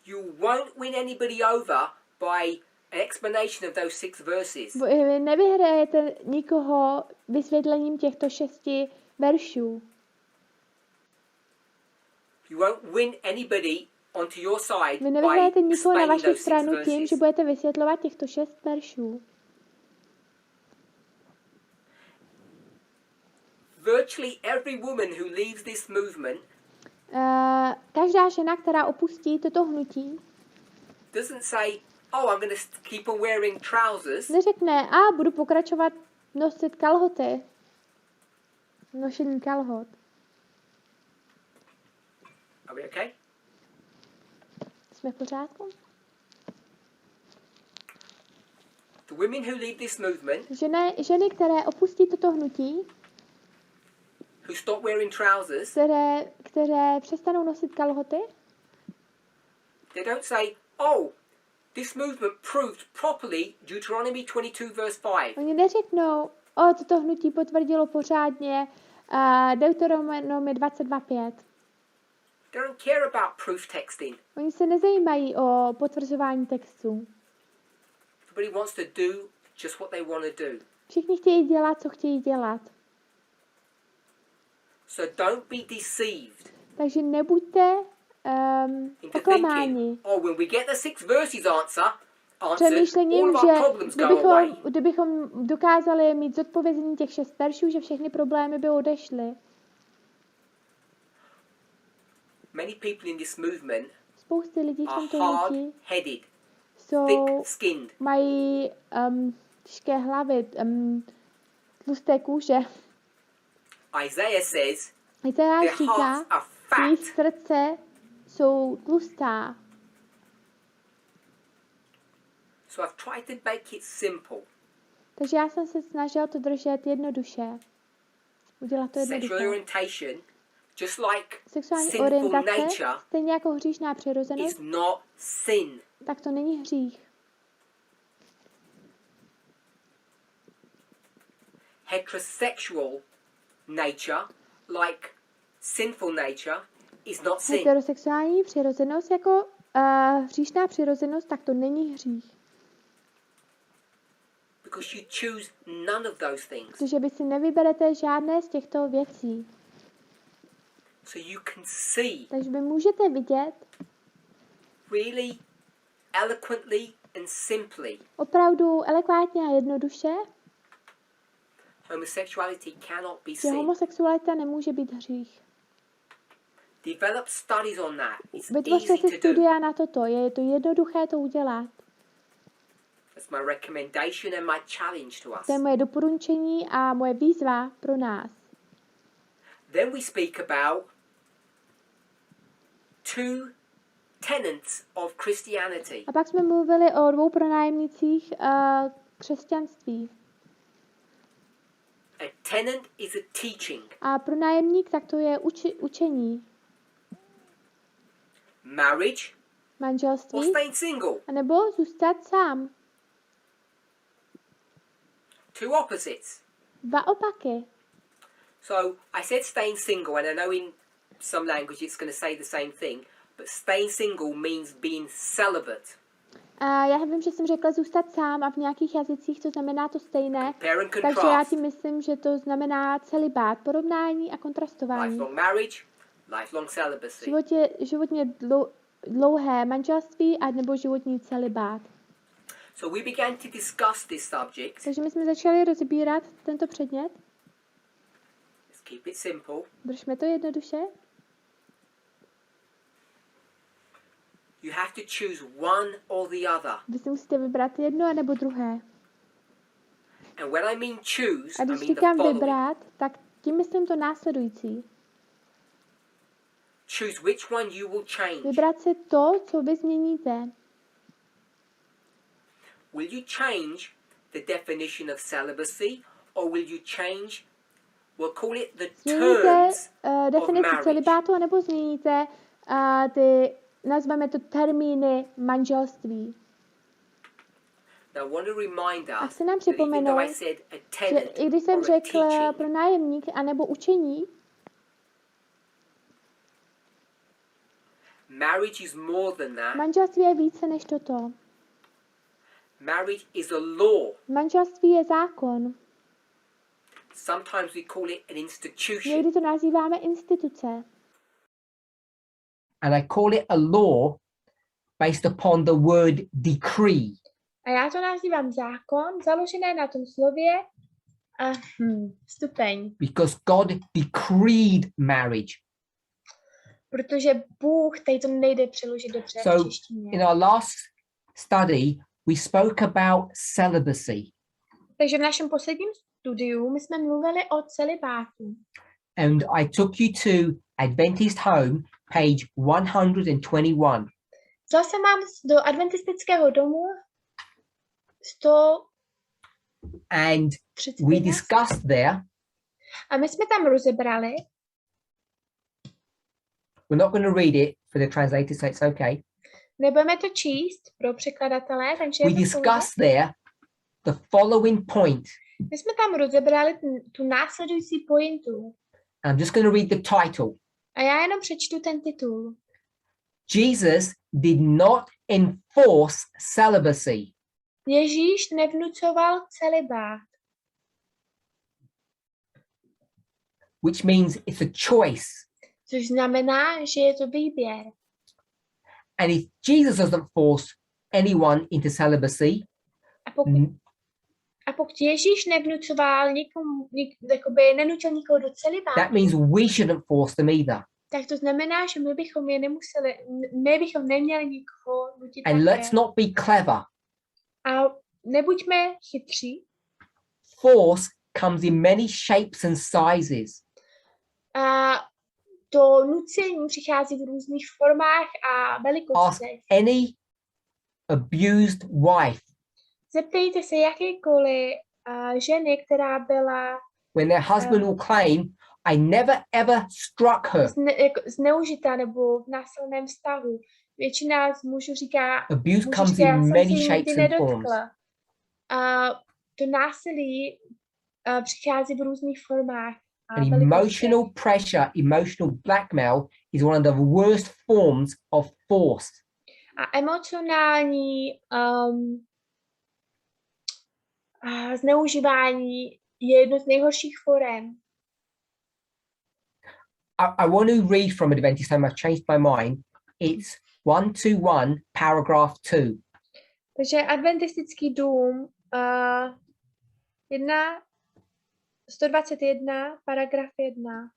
S1: You won't win anybody over by an explanation of those 6 verses.
S2: Vy nevyhrajete nikoho vysvětlením těchto 6 veršů.
S1: You won't win anybody onto your side
S2: Vy
S1: by
S2: nevyhrajete nikoho na
S1: explaining
S2: vaši
S1: those 6
S2: stranu tím,
S1: verses.
S2: že budete vysvětlovat těchto 6 veršů.
S1: Virtually every woman who leaves this movement
S2: Každá žena, která opustí toto hnutí,
S1: doesn't say, oh, I'm going to keep on wearing trousers.
S2: neřekne, budu pokračovat nosit kalhoty. Nošení kalhot.
S1: Are we okay?
S2: Jsme v pořádku?
S1: The women who leave this movement,
S2: Ženy, které opustí toto hnutí,
S1: who stop wearing trousers,
S2: které přestanou nosit kalhoty,
S1: they don't say, oh, this movement proved properly Deuteronomy 22 verse 5.
S2: oni neřeknou, toto hnutí potvrdilo pořádně Deuteronomy 22.5.
S1: They don't care about proof texting.
S2: Oni se nezajímají o potvrzování textů.
S1: Everybody wants to do just what they want to do.
S2: Všichni chtějí dělat, co chtějí dělat.
S1: So don't be deceived
S2: Takže nebuďte
S1: into
S2: oklamáni
S1: thinking, oh, when we get the 6 verses answered,
S2: přemýšlením,
S1: all of
S2: že
S1: our problems go away.
S2: kdybychom dokázali mít zodpovězení těch 6 veršů, že všechny problémy by odešly.
S1: Many people in this movement
S2: Spousty lidí v
S1: are
S2: tomto hnutí
S1: hard-headed,
S2: jsou,
S1: thick-skinned.
S2: mají těžké hlavy, tlusté kůže.
S1: Isaiah says
S2: Izajáš
S1: their
S2: říká,
S1: hearts are
S2: jejich
S1: fat.
S2: srdce jsou tlustá.
S1: So I've tried to make it simple.
S2: Takže já jsem se snažil to držet jednoduše. Udělat to
S1: Sexual
S2: jednoduše.
S1: orientation, just like
S2: Sexuální
S1: sinful
S2: orientace,
S1: nature,
S2: stejně jako hříšná přirozenost,
S1: is not sin.
S2: tak to není hřích.
S1: Heterosexual nature, like sinful nature, is not sin.
S2: Heterosexuální přirozenost jako hříšná přirozenost, tak to není hřích.
S1: Because you choose none of those things.
S2: Protože vy si nevyberete žádné z těchto věcí.
S1: So you can see
S2: Takže vy můžete vidět,
S1: really eloquently and simply,
S2: opravdu elekvátně a jednoduše,
S1: homosexuality cannot be
S2: že
S1: sin.
S2: homosexualita nemůže být hřích.
S1: Develop studies on that. It's
S2: Vytvořte
S1: easy
S2: si
S1: to do.
S2: studia na toto, je to jednoduché to udělat.
S1: That's my recommendation and my challenge to us.
S2: To je moje doporučení a moje výzva pro nás.
S1: Then we speak about two tenets of Christianity.
S2: A pak jsme mluvili o dvou pronájemnicích křesťanství.
S1: A tenant is a teaching.
S2: A pronájemník, tak to je učení.
S1: Marriage or
S2: Manželství,
S1: staying single.
S2: anebo zůstat sám.
S1: Two opposites.
S2: Dva opaky.
S1: So I said staying single, and I know in some language it's going to say the same thing, but staying single means being celibate.
S2: A já vím, že jsem řekla zůstat sám a v nějakých jazycích to znamená to stejné.
S1: Compare and
S2: Takže já
S1: contrast.
S2: tím myslím, že to znamená celibát, porovnání a kontrastování.
S1: Lifelong marriage, lifelong celibacy.
S2: Životně dlouhé manželství a nebo životní celibát.
S1: So we began to discuss this subject.
S2: Takže my jsme začali rozbírat tento předmět.
S1: Let's keep it simple.
S2: Držme to jednoduše.
S1: You have to choose one or the other.
S2: Vy si musíte vybrat jedno a nebo druhé.
S1: And when I mean choose,
S2: A
S1: I
S2: když
S1: mean the
S2: říkám
S1: following.
S2: vybrat, tak tím myslím to následující.
S1: Choose which one you will change.
S2: Vybrat si to, co vy změníte.
S1: Will you change the definition of celibacy, or will you change, we'll call it the
S2: Změníte
S1: terms of
S2: definici
S1: marriage?
S2: celibátu, anebo změníte ty, nazveme to termíny manželství.
S1: Now I want to remind
S2: A
S1: us
S2: chci nám
S1: that even though
S2: připomenout,
S1: I said a
S2: že
S1: tenant
S2: i když jsem
S1: or a
S2: řekl
S1: teaching,
S2: pronájemník anebo učení,
S1: marriage is more than that.
S2: manželství je více než toto.
S1: Marriage is a law.
S2: Manželství je zákon.
S1: Sometimes we call it an institution.
S2: Někdy to nazýváme instituce.
S3: And I call it a law based upon the word decree.
S2: A já to nazývám zákon, založené na tom slově stupeň.
S3: Because God decreed marriage.
S2: Protože Bůh, tady to nejde přeložit dobře v
S3: So
S2: češtině.
S3: in our last study, we spoke about celibacy.
S2: Takže v našem posledním studiu my jsme mluvili o celibátu.
S3: And I took you to Adventist Home, page 121.
S2: Vzal jsem vám do adventistického domu 131.
S3: And we discussed there,
S2: A my jsme tam rozebrali,
S3: we're not going to read it for the translators, so it's okay.
S2: nebudeme to číst pro překladatele, takže
S3: We
S2: je to
S3: discussed there the following point.
S2: my jsme tam rozebrali tu následující pointu.
S3: I'm just going to read the title.
S2: A já jenom přečtu ten titul.
S3: Jesus did not enforce celibacy.
S2: Ježíš nevnucoval celibát,
S3: Which means it's a choice.
S2: což znamená, že je to výběr.
S3: And if Jesus doesn't force anyone into celibacy,
S2: A pokud Ježíš nevnucoval jakoby nenutil nikoho do celibátu,
S3: that means we shouldn't force them either.
S2: tak to znamená, že my bychom neměli nikoho nutit
S3: And
S2: také.
S3: let's not be clever.
S2: A nebuďme chytří.
S3: Force comes in many shapes and sizes.
S2: A to nucení přichází v různých formách a
S3: Ask
S2: velikostech.
S3: any abused wife
S2: Zeptejte se jakékoliv ženy, která byla
S3: when their husband will claim, I never ever struck her.
S2: zneužita nebo v násilném vztahu. Většina z mužů říká,
S3: Abuse
S2: muži
S3: comes
S2: říká, já
S3: in
S2: jsem
S3: many
S2: se jí
S3: shapes
S2: nikdy
S3: and forms.
S2: nedotkla. To násilí přichází v různých formách. A
S3: And
S2: velikostech.
S3: emotional pressure, emotional blackmail is one of the worst forms of force.
S2: A emocionální zneužívání je jedno z nejhorších forem.
S3: I want to read from Adventist Home. I've changed my mind. It's 121, paragraph 2.
S2: Takže adventistický dům 121, paragraf 1.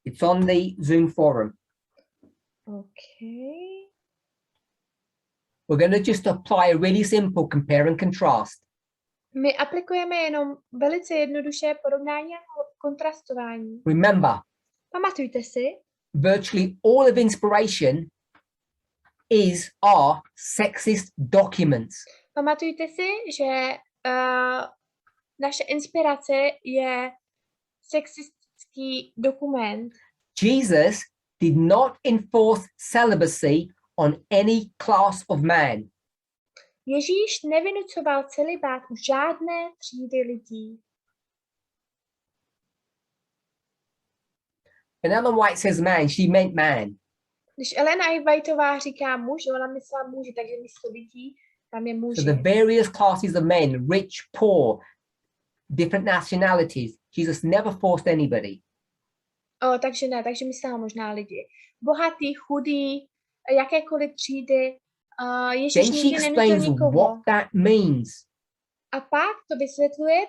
S3: It's on the Zoom forum.
S2: Okay.
S3: We're going to just apply a really simple compare and contrast.
S2: My aplikujeme jenom velice jednoduše porovnání a kontrastování.
S3: Remember,
S2: Pamatujte si,
S3: virtually all of inspiration are sexist documents.
S2: pamatujte si, že naše inspirace je sexistický dokument.
S3: Jesus did not enforce celibacy on any class of man.
S2: Ježíš nevynucoval celibát u žádné třídy lidí.
S3: And Ellen White says man, she meant man.
S2: Když Elena Whiteová říká muž, ona myslela muži, takže místo lidí tam je muži.
S3: So the various classes of men, rich, poor, different nationalities, Jesus never forced anybody.
S2: Takže ne, takže myslela možná lidi. Bohatý, chudý, jakékoliv třídy. Ježíš
S3: Then she
S2: nikdy nenutil
S3: explains
S2: nikoho.
S3: what that means,
S2: A pak to vysvětluje,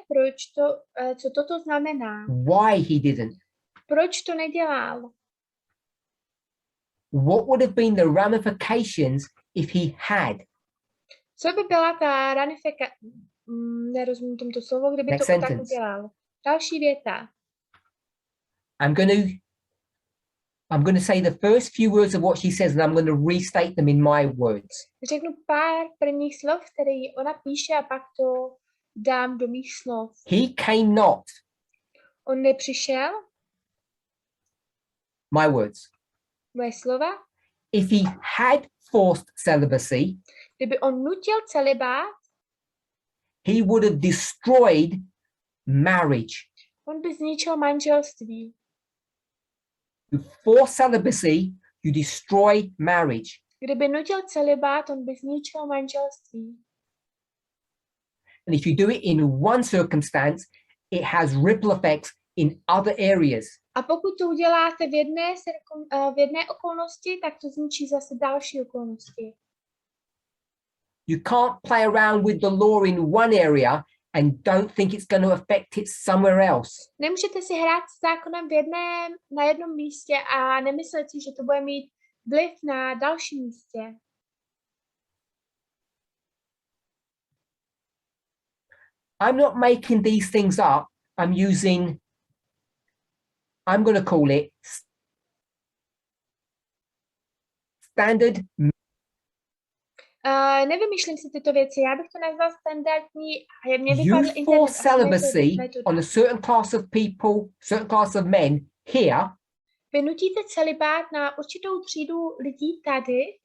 S2: co toto znamená.
S3: why he didn't.
S2: Proč to nedělal?
S3: What would have been the ramifications if he had?
S2: Co by byla ta ranifikace? Nerozumím tomto slovo, kdyby
S3: Next
S2: to tak
S3: sentence.
S2: udělal. Další věta.
S3: I'm going to say the first few words of what she says, and I'm going to restate them in my words.
S2: Řeknu pár prvních slov, které ona píše, a pak to dám do mých slov.
S3: He came not,
S2: On nepřišel,
S3: my words.
S2: moje slova,
S3: If he had forced celibacy,
S2: kdyby on nutil celibát,
S3: he would have destroyed marriage.
S2: on by zničil manželství.
S3: You force celibacy, you destroy marriage.
S2: Kdyby nutil celibát, on by zničil manželství.
S3: And if you do it in one circumstance, it has ripple effects in other areas.
S2: A pokud to uděláte v jedné okolnosti, tak to zničí zase další okolnosti.
S3: You can't play around with the law in one area and don't think it's going to affect it somewhere else.
S2: Nemůžete si hrát s zákonem na jednom místě a nemyslet si, že to bude mít vliv na dalším místě.
S3: I'm not making these things up. I'm going to call it standard.
S2: Nevymýšlím si tyto věci, já bych to nazval standardní.
S3: You force celibacy on a certain class of people, certain class of men here.
S2: Vy nutíte celibát na určitou třídu lidí tady.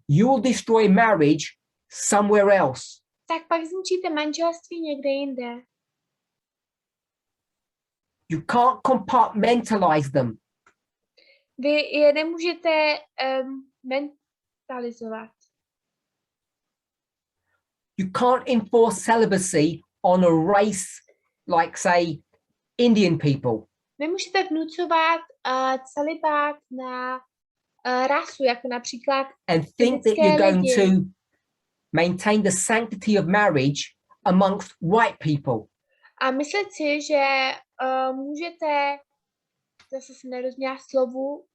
S3: You will destroy marriage somewhere else.
S2: Tak pak zničíte manželství někde jinde.
S3: You can't compartmentalize them.
S2: Vy je nemůžete mentalizovat.
S3: You can't enforce celibacy on a race like, say, Indian people.
S2: Nemůžete vnucovat celibát na rasu, jako například
S3: And think that you're going
S2: lidi.
S3: to maintain the sanctity of marriage amongst white people.
S2: A myslet si, že můžete, zase jsem nerozuměla slovu,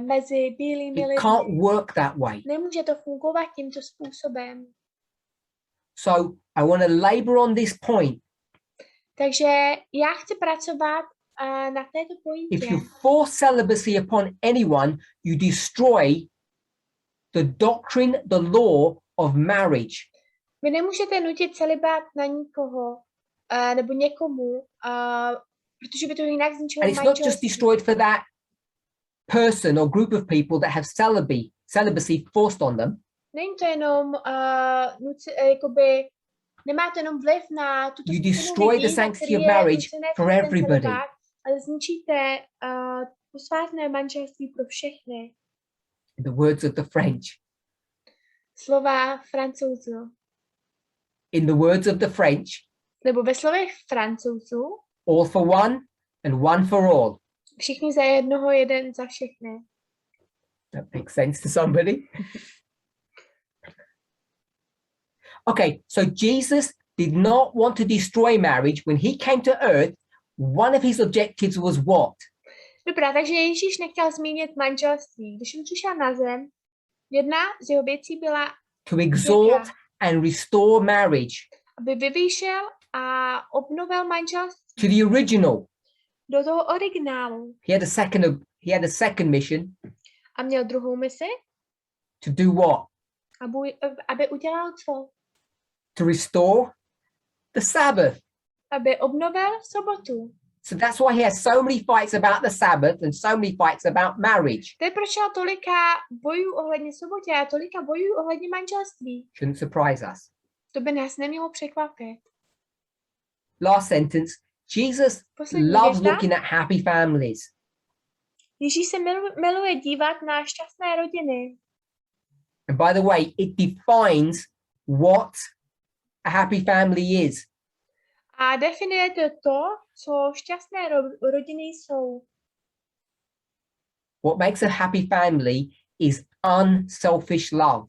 S2: mezi bílými
S3: It
S2: lidmi.
S3: can't work that way.
S2: Nemůže to fungovat tímto způsobem.
S3: So I want to labor on this point.
S2: Takže já chci pracovat na této pointě.
S3: If you force celibacy upon anyone, you destroy the doctrine, the law of marriage.
S2: Vy nemůžete nutit celibát na nikoho nebo někomu, protože by to jinak zničilo
S3: And it's not just
S2: manželství.
S3: destroyed for that person or group of people that have celibacy forced on them.
S2: Není to jenom, jakoby, nemá to jenom vliv na tuto
S3: You
S2: skupinu
S3: destroy
S2: lidí,
S3: the sanctity
S2: na
S3: of
S2: který je
S3: marriage
S2: nucené
S3: for
S2: ten
S3: everybody.
S2: celibát, ale zničíte posvátné manželství pro všechny.
S3: In the words of the French.
S2: Slova Francouzů.
S3: In the words of the French,
S2: Nebo ve slovech Francouzů,
S3: all for one and one for all.
S2: všichni za jednoho, jeden za všechny.
S3: That makes sense to somebody. Okay, so Jesus did not want to destroy marriage. When he came to earth, one of his objectives was what?
S2: Dobrá, takže Ježíš nechtěl zmínit manželství. Když on přišel na zem, jedna z jeho věcí byla,
S3: To exalt and restore marriage
S2: aby vyvýšil a obnovil manželství
S3: to the original.
S2: do toho originálu.
S3: He had a second mission
S2: A měl druhou misi,
S3: to do what?
S2: aby udělal co?
S3: To restore the Sabbath.
S2: Aby obnovil sobotu.
S3: So that's why he has so many fights about the Sabbath and so many fights about marriage.
S2: To je proč měl tolika bojů ohledně sobotě a tolika bojů ohledně manželství.
S3: Shouldn't surprise us.
S2: To by nás nemělo překvapit.
S3: Last sentence. Jesus
S2: Poslední
S3: loves
S2: věta.
S3: looking at happy families.
S2: Ježíš se miluje dívat na šťastné rodiny.
S3: And by the way, it defines what a happy family is.
S2: A definuje to, co šťastné rodiny jsou.
S3: What makes a happy family is unselfish love.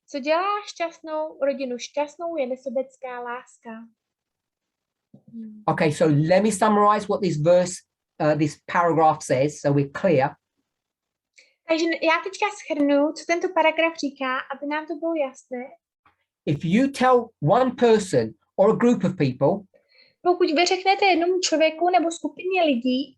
S2: Co dělá šťastnou rodinu šťastnou, je nesobecká láska.
S3: Okay, so let me summarize what this verse, this paragraph says, so we're clear.
S2: Takže já teďka shrnu, co tento paragraf říká, aby nám to bylo jasné.
S3: If you tell one person or a group of people,
S2: Pokud vy řeknete jednomu člověku nebo skupině lidí,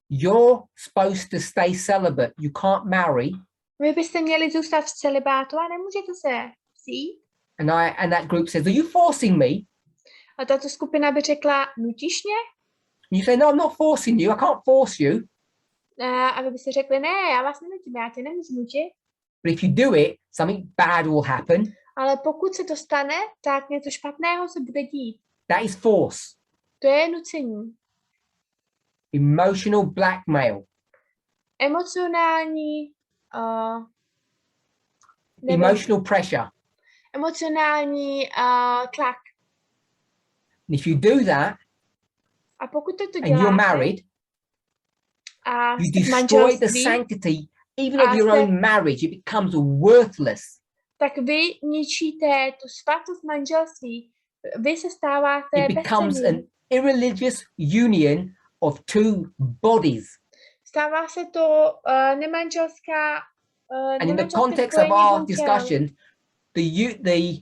S3: you're supposed to stay celibate, you can't marry,
S2: vy byste měli zůstat v celibátu a nemůžete se vzít.
S3: and that group says, are you forcing me?
S2: A tato skupina by řekla, nutíš mě?
S3: You say, no, I'm not forcing you, I can't force you.
S2: A vy byste řekli, ne, já vás nenutím, já tě nemůžu nutit.
S3: But if you do it, something bad will happen.
S2: Ale pokud se to stane, tak něco špatného se bude dít.
S3: That is force.
S2: To je nucení.
S3: Emotional blackmail.
S2: Emocionální
S3: Emotional pressure.
S2: emocionální tlak.
S3: And if you do that,
S2: A pokud to
S3: and you're
S2: děláte
S3: married,
S2: a
S3: you
S2: jste v
S3: destroy the
S2: manželství,
S3: sanctity even of your own marriage. It becomes worthless.
S2: tak vy ničíte tu svatost manželství. Vy se stáváte
S3: It becomes an
S2: bezcenní.
S3: irreligious union of two bodies.
S2: Stává se to nemanželská
S3: And in the
S2: nemanželské
S3: context of
S2: spojení
S3: our
S2: dvou těl.
S3: discussion, the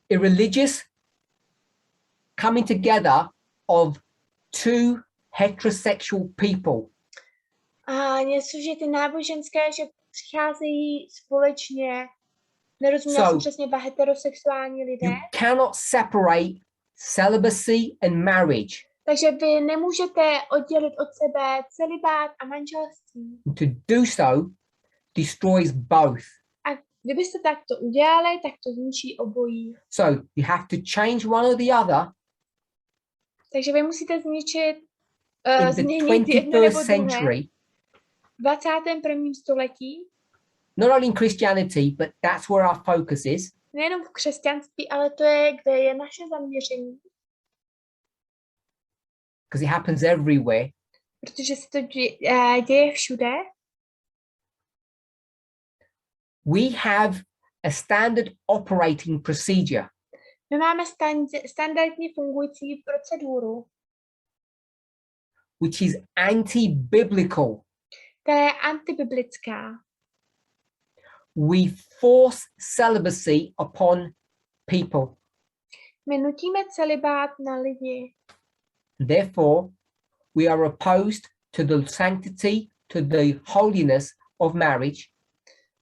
S3: irreligious coming together of two heterosexual people.
S2: A něco, že ty náboženské, že přicházejí společně, nerozuměla jsem přesně, dva heterosexuální lidé.
S3: You cannot separate celibacy and marriage.
S2: Takže vy nemůžete oddělit od sebe celibát a manželství.
S3: To do so destroys both.
S2: A kdybyste takto udělali, tak to zničí obojí.
S3: So you have to change one or the other
S2: Takže vy musíte zničit,
S3: in the
S2: změnit jedno nebo
S3: 21st
S2: druhé.
S3: century,
S2: V 21. století,
S3: not only in Christianity, but that's where our focus is.
S2: nejenom v křesťanství, ale to je, kde je naše zaměření.
S3: Because it happens everywhere.
S2: Protože se to děje všude.
S3: We have a standard operating procedure.
S2: My máme standardně fungující proceduru.
S3: Which is anti-biblical.
S2: Ta je antibiblická.
S3: We force celibacy upon people.
S2: My nutíme celibát na lidi.
S3: Therefore, we are opposed to the sanctity, to the holiness of marriage.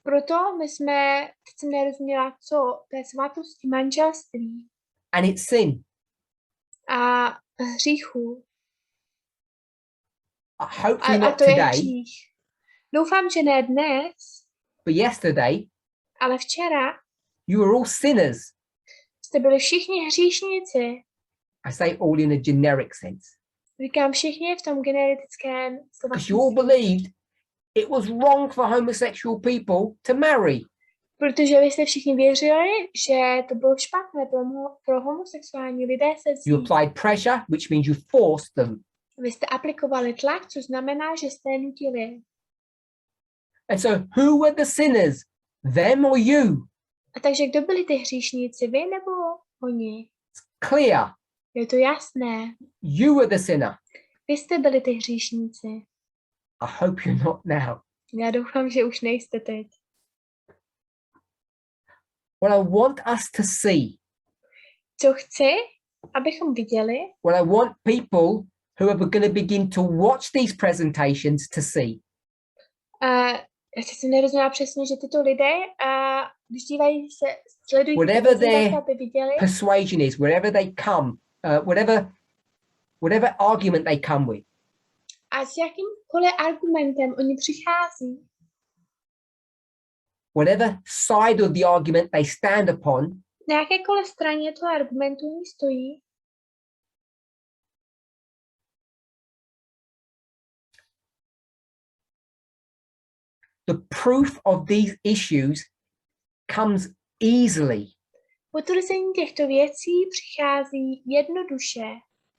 S2: Proto my jsme, teď jsem nerozuměla, co, té svatosti manželství
S3: And it's sin.
S2: a hříchu.
S3: Hopefully
S2: A
S3: not
S2: to je
S3: today,
S2: hřích. Doufám, že ne dnes,
S3: but yesterday,
S2: ale včera
S3: you were all sinners.
S2: jste byli všichni hříšníci.
S3: I say all in a generic sense.
S2: Říkám všichni v tom genetickém slova
S3: Because you all
S2: smyslu.
S3: believed it was wrong for homosexual people to marry.
S2: Protože vy jste všichni věřili, že to bylo špatné pro homosexuální lidé se
S3: You
S2: vzít.
S3: applied pressure, which means you forced them.
S2: Vy jste aplikovali tlak, což znamená, že jste je nutili.
S3: And so who were the sinners? Them or you?
S2: A takže kdo byli ty hříšníci, vy nebo oni?
S3: Clear.
S2: Je to jasné.
S3: You were the sinner.
S2: Vy jste byli ty hříšníci.
S3: I hope you're not now.
S2: Já doufám, že už nejste teď.
S3: What I want us to see,
S2: Co chci, abychom viděli,
S3: what I want people who are going to begin to watch these presentations to see,
S2: já si nerozuměla přesně, že tyto lidé, když dívají se, sledují
S3: whatever
S2: ty
S3: their
S2: aby viděli,
S3: persuasion is, wherever they come, whatever argument they come with,
S2: a s jakýmkoliv argumentem oni přichází,
S3: whatever side of the argument they stand upon,
S2: na jakékoliv straně toho argumentu oni stojí,
S3: the proof of these issues comes easily.
S2: potvrzení těchto věcí přichází jednoduše.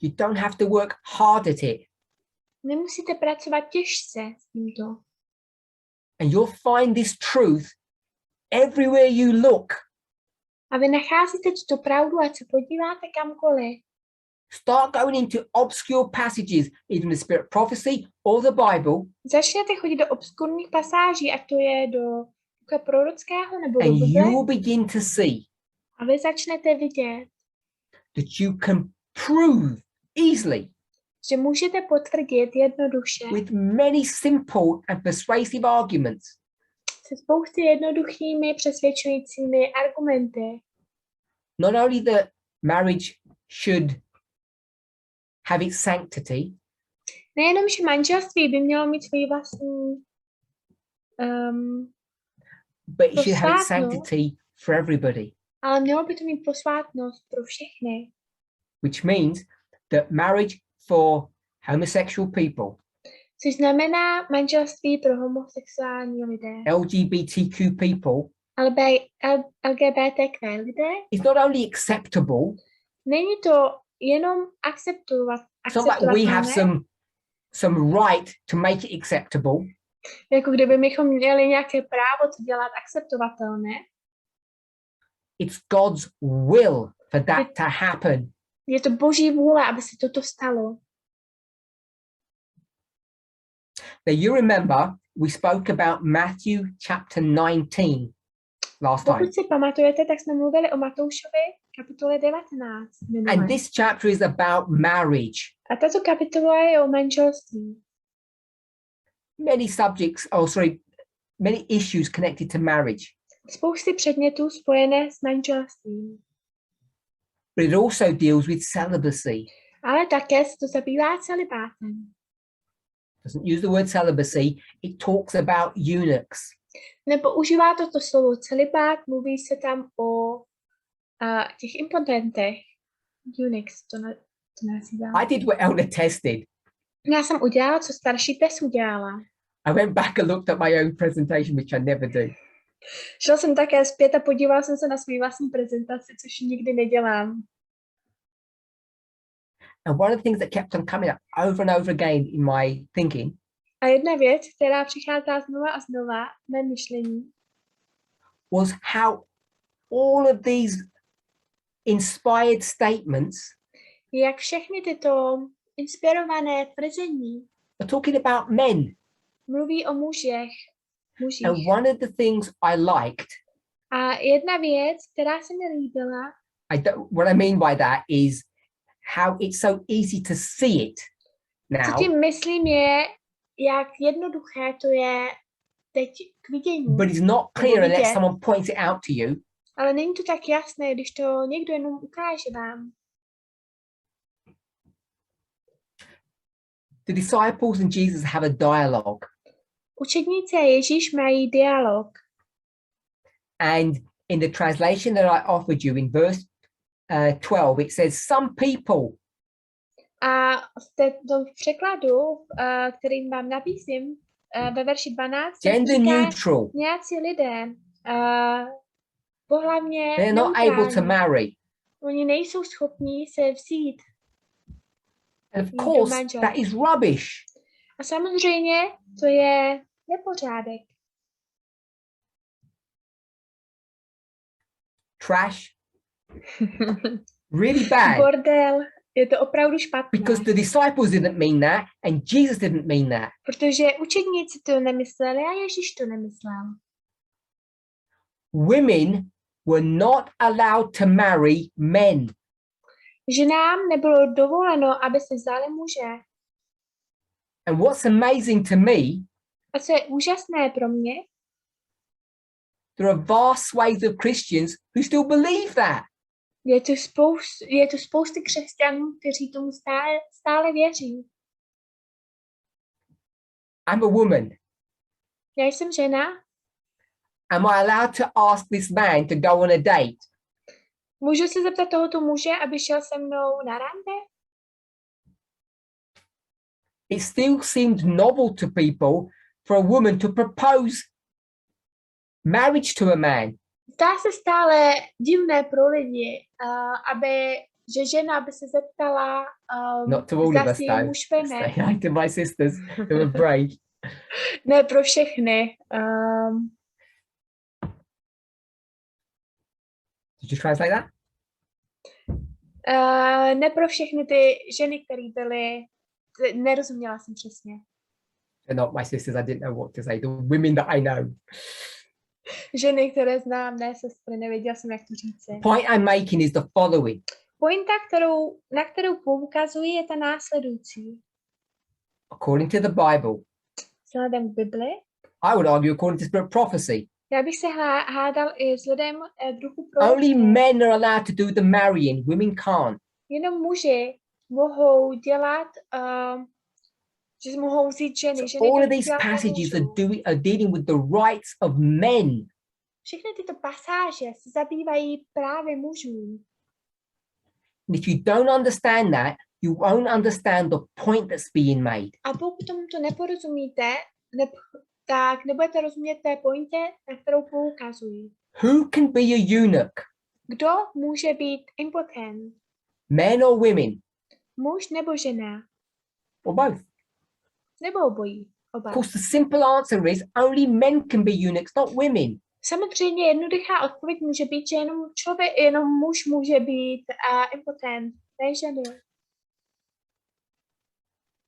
S3: You don't have to work hard at it.
S2: Nemusíte pracovat těžce s tímto.
S3: And you'll find this truth everywhere you look.
S2: A vy nacházíte tuto pravdu, ať se podíváte kamkoliv.
S3: Start going into obscure passages, even the Spirit of Prophecy or the Bible,
S2: Začněte chodit do obskurních pasáží, ať to je do prorockého nebo do
S3: and you
S2: Bible,
S3: will begin to see
S2: a vy začnete vidět,
S3: that you can prove easily
S2: že můžete potvrdit jednoduše
S3: with many simple and persuasive arguments
S2: se spousty jednoduchými přesvědčujícími argumenty.
S3: not only that marriage should have its sanctity,
S2: Nejenom, že manželství by mělo mít svůj vlastní
S3: but it should have its
S2: posvátnost,
S3: sanctity for everybody,
S2: ale mělo by to mít posvátnost pro všechny.
S3: which means that marriage for homosexual people,
S2: Což znamená manželství pro homosexuální lidé.
S3: LGBTQ people,
S2: LGBTQ lidé.
S3: is not only acceptable,
S2: Není to jenom
S3: it's not like we have some right to make it acceptable.
S2: Jako kdyby bychom měli nějaké právo to dělat akceptovatelné.
S3: It's God's will for that to happen.
S2: Je to Boží vůle, aby se toto stalo.
S3: Now you remember we spoke about Matthew chapter 19 last time.
S2: Pokud si pamatujete, tak jsme mluvili o Matoušovi kapitole 19.
S3: And this chapter is about marriage.
S2: A tato kapitola je o manželství.
S3: Many issues connected to marriage.
S2: Spousty předmětů spojené s manželstvím.
S3: But it also deals with celibacy.
S2: Ale také se to zabývá celibátem.
S3: Doesn't use the word celibacy, it talks about eunuchs.
S2: Nepoužívá toto slovo celibát, mluví se tam o těch impotentech. Eunuchs to nazývá.
S3: I did what Elder Tess did.
S2: Já jsem udělala, co starší Tess udělala.
S3: I went back and looked at my own presentation, which I never do.
S2: Šla jsem také zpět a podívala jsem se na svou vlastní prezentaci, což nikdy nedělám.
S3: And one of the things that kept on coming up over and over again in my thinking
S2: A jedna věc, která přichází znova a znova v mém myšlení,
S3: was how all of these inspired statements
S2: je, jak všechny tyto inspirované tvrzení
S3: are talking about men.
S2: mluví o mužích.
S3: And one of the things I liked,
S2: A jedna věc, která se mi líbila,
S3: what I mean by that is how it's so easy to see it now.
S2: co tím myslím je, jak jednoduché to je teď k vidění.
S3: But it's not clear unless someone points it out to you.
S2: Ale není to tak jasné, když to někdo jenom ukáže vám.
S3: The disciples and Jesus have a dialogue.
S2: Učedníci a Ježíš mají dialog.
S3: And in the translation that I offered you in verse 12, it says, some people.
S2: A v překladu, který vám nabízím, ve verši 12,
S3: gender neutral.
S2: Nějací lidé pohlavně
S3: they're not able to marry.
S2: Oni nejsou schopní se vzít.
S3: And of course, that is rubbish.
S2: A samozřejmě to je nepořádek.
S3: trash, really bad.
S2: Bordel, je to opravdu špatné.
S3: Because the disciples didn't mean that and Jesus didn't mean that.
S2: Protože učedníci to nemysleli a Ježíš to nemyslel.
S3: Women were not allowed to marry men.
S2: Ženám nebylo dovoleno, aby si vzali muže.
S3: And what's amazing to me,
S2: A co je úžasné pro mě,
S3: there are vast swathes of Christians who still believe that.
S2: je tu spousty křesťanů, kteří tomu stále věří.
S3: I'm a woman.
S2: Já jsem žena.
S3: Am I allowed to ask this man to go on a date?
S2: Můžu se zeptat tohoto muže, aby šel se mnou na rande?
S3: It still seems novel to people for a woman to propose marriage to a man.
S2: Zdá se stále divné pro lidi, že žena by se zeptala,
S3: Not to all of
S2: zda
S3: us
S2: si
S3: though.
S2: muž veme.
S3: Say hi to my sisters who are brave.
S2: Ne pro všechny.
S3: Did you translate that?
S2: Ne pro všechny ty ženy, které byly, nerozuměla jsem přesně.
S3: They're not my sisters, I didn't know what to say. The women that I know.
S2: Ženy, které znám, ne sestry, nevěděla jsem, jak to říci.
S3: Point I'm making is the following.
S2: Pointa, na kterou poukazuji, je ta následující.
S3: According to the Bible,
S2: Vzhledem k Bibli,
S3: I would argue according to spirit prophecy,
S2: já bych se hádal i vzhledem k duchu
S3: only
S2: prorocké.
S3: men are allowed to do the marrying, women can't.
S2: Jenom muži mohou dělat, že mohou vzít ženy.
S3: So all of these passages are dealing with the rights of men.
S2: Všechny tyto pasáže se zabývají právě mužů.
S3: And if you don't understand that, you won't understand the point that's being made.
S2: A pokud tomuto neporozumíte, tak nebudete rozumět té pointě, na kterou poukazují.
S3: Who can be a eunuch?
S2: Kdo může být impotent?
S3: Men or women?
S2: Muž nebo žena?
S3: Or both?
S2: Nebo obojí? Oba.
S3: Of course, the simple answer is only men can be eunuchs, not women.
S2: Samozřejmě jednoduchá odpověď může být, že jenom muž může být impotent, ne ženy.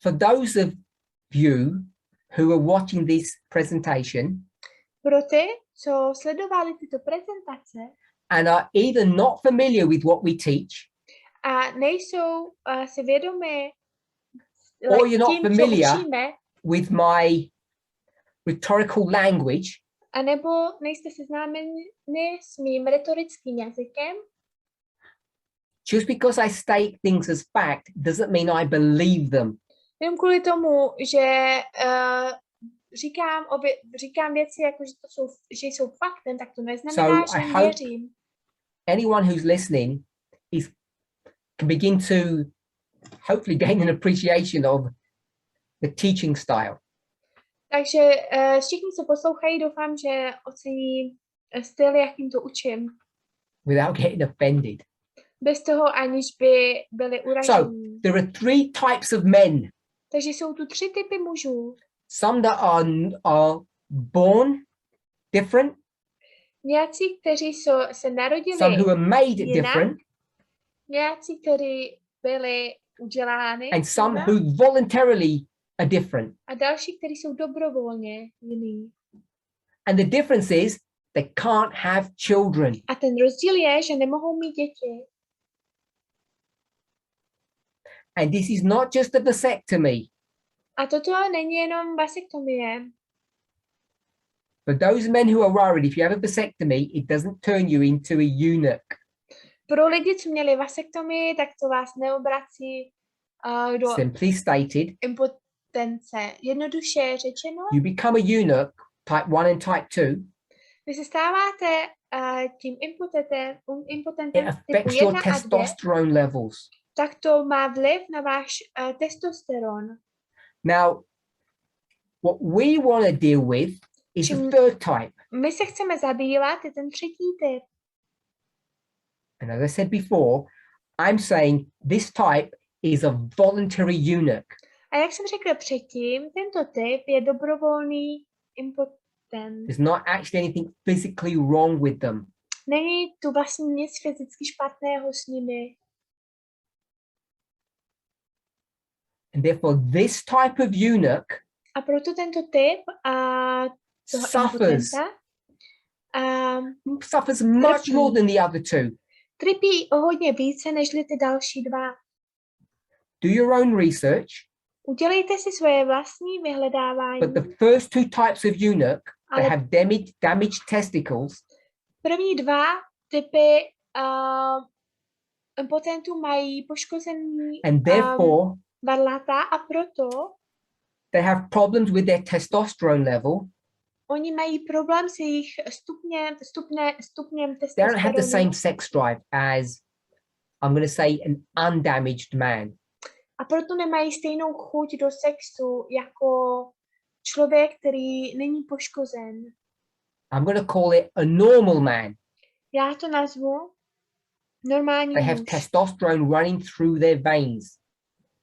S3: For those of you who are watching this presentation
S2: Pro ty, co sledovali tyto prezentace
S3: and are either not familiar with what we teach,
S2: a nejsou si vědomi
S3: or you're not
S2: tím, co
S3: familiar
S2: učíme,
S3: with my rhetorical language,
S2: anebo nejste seznámeni s mým retorickým jazykem,
S3: just because I state things as fact doesn't mean I believe them.
S2: jenom kvůli tomu, že říkám věci, jako že jsou faktem, tak to neznamená,
S3: So
S2: že
S3: I
S2: jim
S3: hope
S2: věřím.
S3: anyone who's listening can begin to hopefully gain an appreciation of the teaching style.
S2: Takže všichni, co poslouchají, doufám, že ocení styl, jakým to učím.
S3: Without getting offended.
S2: Bez toho, aniž by byli
S3: So
S2: uražení.
S3: there are 3 types of men.
S2: Takže jsou tu 3 typy mužů.
S3: Some that are born different,
S2: Nějací, kteří se narodili
S3: some who are made
S2: jinak,
S3: different,
S2: nějací, kteří byli udělány
S3: and some
S2: jinak,
S3: who voluntarily are different.
S2: a další, kteří jsou dobrovolně jiný.
S3: And the difference is they can't have children.
S2: A ten rozdíl je, že nemohou mít děti.
S3: And this is not just a vasectomy.
S2: A toto není jenom vasektomie.
S3: For those men who are worried, if you have a vasectomy, it doesn't turn you into a eunuch.
S2: Pro lidi, co měli vasektomii, tak to vás neobrací do
S3: Simply stated,
S2: impotence. Jednoduše řečeno,
S3: you become a eunuch, type 1 and type 2.
S2: vy se stáváte tím impotentem
S3: It
S2: typu
S3: affects your
S2: 1 a 2,
S3: testosterone levels.
S2: tak to má vliv na váš testosteron.
S3: Now, what we want to deal with is the third type.
S2: My se chceme zabývat je ten 3. typ.
S3: And as I said before, I'm saying this type is a voluntary eunuch.
S2: A jak jsem řekla předtím, tento typ je dobrovolný impotent.
S3: There's not actually anything physically wrong with them.
S2: Není tu vlastně nic fyzicky špatného s nimi.
S3: And therefore, this type of eunuch
S2: A proto tento typ toho
S3: suffers
S2: impotenta
S3: suffers much more than the other two.
S2: trpí o hodně více než ty další dva.
S3: Do your own research.
S2: Udělejte si svoje vlastní vyhledávání.
S3: But the first two types of eunuch, they
S2: Ale
S3: have damaged testicles.
S2: první dva typy impotentů mají poškozený
S3: And therefore,
S2: varlata a proto
S3: they have problems with their testosterone level.
S2: oni mají problém s jejich stupněm
S3: They don't have the
S2: testosteronu.
S3: same sex drive as, I'm going to say, an undamaged man.
S2: A proto nemají stejnou chuť do sexu jako člověk, který není poškozen.
S3: I'm going to call it a normal man.
S2: Já to nazvu normální
S3: They have
S2: muž.
S3: testosterone running through their veins.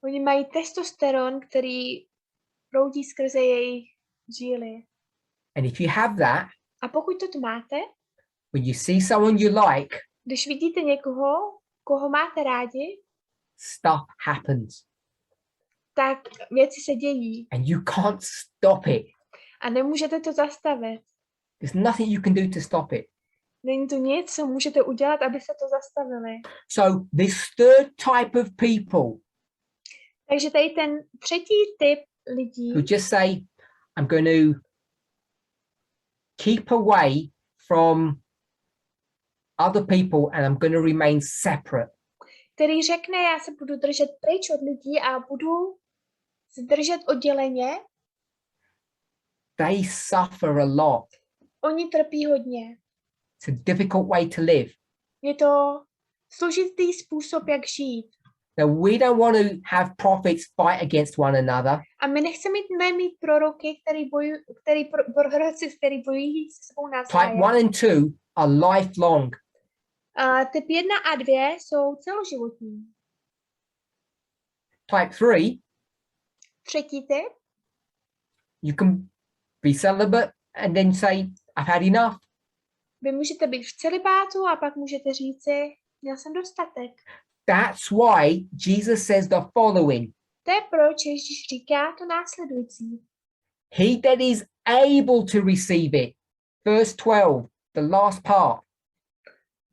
S2: Oni mají testosteron, který proudí skrze jejich žíly.
S3: And if you have that,
S2: A pokud to tu máte,
S3: when you see someone you like,
S2: když vidíte někoho, koho máte rádi,
S3: stuff happens
S2: tak věci se dějí
S3: and you can't stop it.
S2: a nemůžete to zastavit.
S3: There's nothing you can do to stop it.
S2: Není to nic, co můžete udělat, aby se to zastavili.
S3: So this third type of people
S2: Takže tady ten třetí typ lidí,
S3: who just say, I'm going to keep away from other people and I'm going to remain separate.
S2: který řekne, já se budu držet pryč od lidí a budu se držet odděleně,
S3: They suffer a lot.
S2: oni trpí hodně.
S3: It's a difficult way to live.
S2: Je to složitý způsob, jak žít.
S3: Now, we don't want to have prophets fight against one another.
S2: A my nechceme mít proroky, který bojují se sebou
S3: Type
S2: navzájem.
S3: 1 and 2 are lifelong.
S2: Typ 1 a 2 jsou celoživotní.
S3: Type 3,
S2: Třetí typ,
S3: you can be celibate and then say, I've had enough.
S2: vy můžete být v celibátu a pak můžete říci, měl jsem dostatek.
S3: That's why Jesus says the following.
S2: To je proč Ježíš říká to následující.
S3: He that is able to receive it. Verse 12, the last part.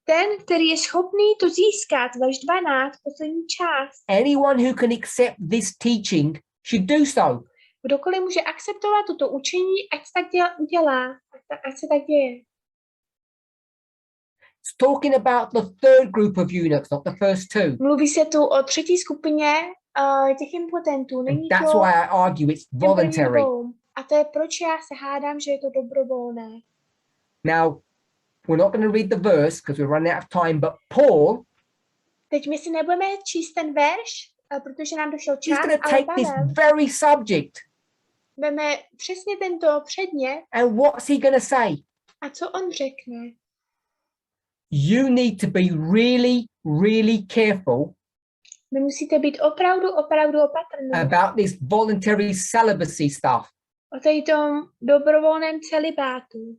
S2: Ten, který je schopný to získat, verš 12, poslední část.
S3: Anyone who can accept this teaching should do so.
S2: Kdokoliv může akceptovat toto učení, ať se tak udělá, ať se tak děje.
S3: It's talking about the third group of eunuchs, not the first two.
S2: Mluví se tu o třetí skupině těch impotentů.
S3: And
S2: Není
S3: that's
S2: to
S3: why I argue it's
S2: těm prvním
S3: voluntary.
S2: dvou. A to je proč já se hádám, že je to dobrovolné.
S3: Now, we're not going to read the verse because we're running out of time, but Paul,
S2: Teď my si nebudeme číst ten verš, protože nám došel
S3: he's
S2: čas,
S3: going to
S2: ale
S3: take this
S2: Pavel
S3: very subject
S2: veme přesně tento předmět
S3: and what's he going to say?
S2: a co on řekne.
S3: You need to be really, really careful
S2: Vy musíte být opravdu opatrní
S3: about this voluntary celibacy stuff.
S2: o tady tom dobrovolném celibátu.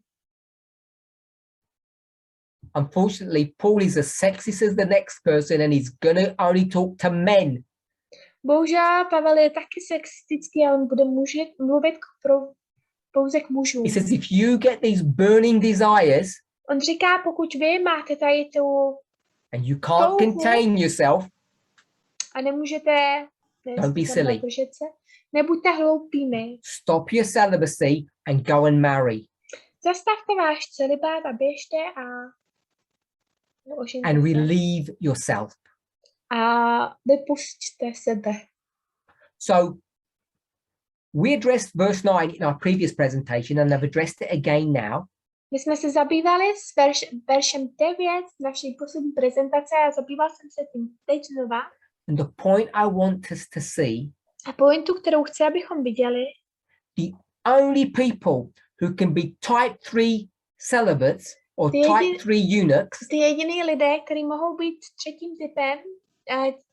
S3: Unfortunately, Paul is as sexist as the next person and he's going to only talk to men.
S2: Bohužel Pavel je taky sexistický a on bude mluvit pouze k mužům.
S3: He says, if you get these burning desires
S2: On říká, pokud vy máte tady tu
S3: and you can't
S2: touhu
S3: contain yourself,
S2: a nemůžete
S3: don't be silly.
S2: držet se, nebuďte hloupými.
S3: Stop your celibacy and go and marry.
S2: Zastavte váš celibát a běžte a oženíte
S3: And
S2: se.
S3: relieve yourself.
S2: A vypusťte sebe.
S3: So we addressed verse 9 in our previous presentation and I've addressed it again now.
S2: My jsme se zabývali s veršem 9 naší poslední prezentace a zabýval jsem se tím teď znova.
S3: And the point I want us to see,
S2: A pointu, kterou chci, abychom viděli,
S3: the only people who can be type 3 celibates or type 3 eunuchs
S2: ty jediný lidé, kteří mohou být třetím typem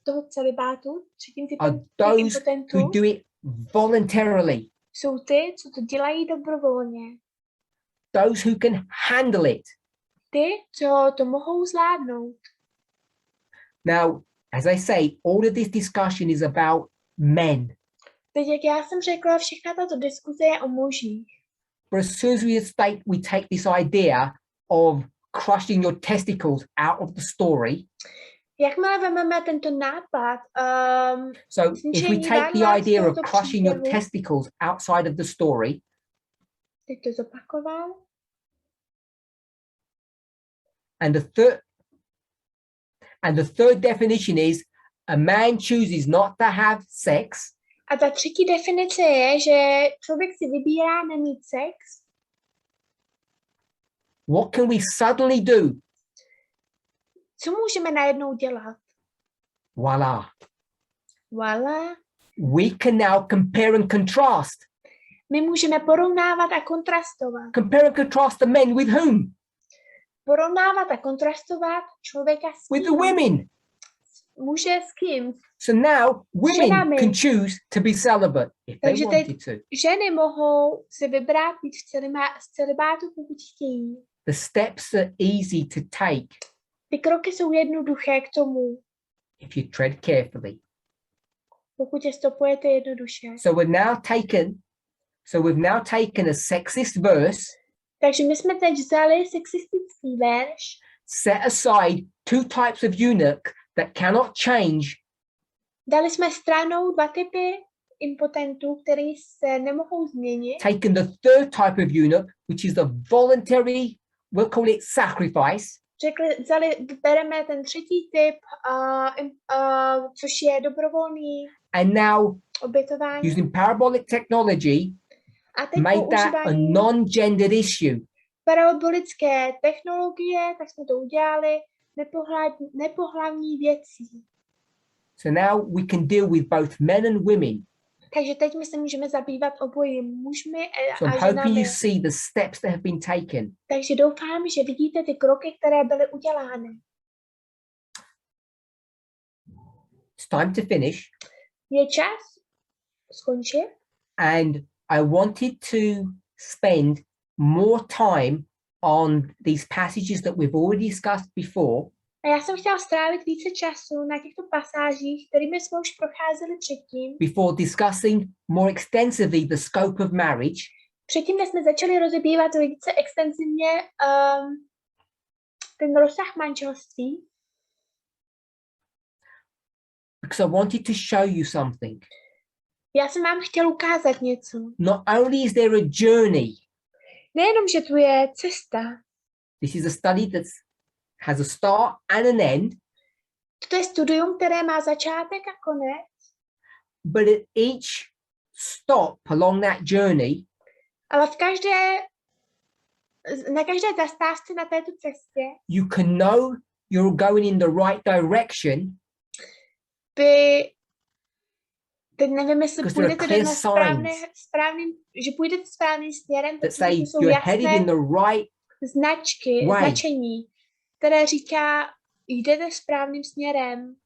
S2: toho celibátu, třetím
S3: are
S2: typem těch
S3: those
S2: impotentů,
S3: who do it voluntarily,
S2: jsou ty, co to dělají dobrovolně.
S3: those who can handle it.
S2: ty, co to mohou zvládnout.
S3: Now, as I say, all of this discussion is about men.
S2: Teď, jak já jsem řekla, všechna tato diskuze je o mužích.
S3: But as soon as we take this idea of crushing your testicles out of the story,
S2: Jakmile vezmeme tento nápad,
S3: so if we
S2: zničení
S3: take the
S2: vágna z
S3: idea of
S2: tohoto
S3: crushing your
S2: příběhu,
S3: testicles outside of the story,
S2: teď to zopakoval,
S3: and the third definition is a man chooses not to have sex,
S2: a ta třetí definice je, že člověk si vybírá nemít sex,
S3: what can we suddenly do?
S2: co můžeme najednou dělat?
S3: Voila.
S2: Voilà.
S3: We can now compare and contrast.
S2: My můžeme porovnávat a kontrastovat.
S3: Compare and contrast the men with whom?
S2: Porovnávat a kontrastovat člověka s
S3: With the
S2: kým?
S3: women.
S2: Muže s kým?
S3: So now women
S2: Ženami.
S3: can choose to be celibate if they
S2: Takže
S3: wanted
S2: teď
S3: to.
S2: ženy mohou si vybrat být z celibátu, pokud chtějí.
S3: The steps are easy to take
S2: Ty kroky jsou jednoduché k tomu,
S3: if you tread carefully.
S2: pokud je stopujete jednoduše.
S3: So we've now taken a sexist verse,
S2: Takže my jsme teď vzali sexistický verš,
S3: set aside two types of eunuch that cannot change,
S2: dali jsme stranou dva typy impotentů, které se nemohou změnit.
S3: taken the third type of eunuch, which is the voluntary, we'll call it sacrifice,
S2: Bereme ten třetí typ, což je dobrovolný
S3: and now
S2: obětování.
S3: using parabolic technology,
S2: A teď
S3: made that a
S2: používají
S3: non-gendered issue.
S2: parabolické technologie, tak jsme to udělali nepohlavní věcí.
S3: So now we can deal with both men and women.
S2: Takže teď my se můžeme zabývat obojí mužmi
S3: So I'm
S2: a
S3: hoping
S2: ženami.
S3: you see the steps that have been taken.
S2: Takže doufám, že vidíte ty kroky, které byly udělány.
S3: It's time to finish.
S2: Je čas skončit.
S3: And I wanted to spend more time on these passages that we've already discussed before,
S2: A já jsem chtěla strávit více času na těchto pasážích, kterými jsme už procházeli předtím.
S3: before discussing more extensively the scope of marriage,
S2: Předtím, než jsme začali rozebírat velice extenzivně ten rozsah manželství,
S3: because I wanted to show you something.
S2: já jsem vám chtěla ukázat něco.
S3: Not only is there a journey,
S2: Nejenom, že tu je cesta.
S3: this is a study that has a start and an end,
S2: To je studium, které má začátek a konec,
S3: but at each stop along that journey,
S2: ale na každé zastávce na této cestě
S3: you can know you're going in the right direction
S2: teď nevím, jestli
S3: because there are
S2: půjdete
S3: clear
S2: že půjdete správným směrem,
S3: that say
S2: protože jsou
S3: you're headed in
S2: jasné
S3: the right
S2: značení, které říká, jdete správným směrem.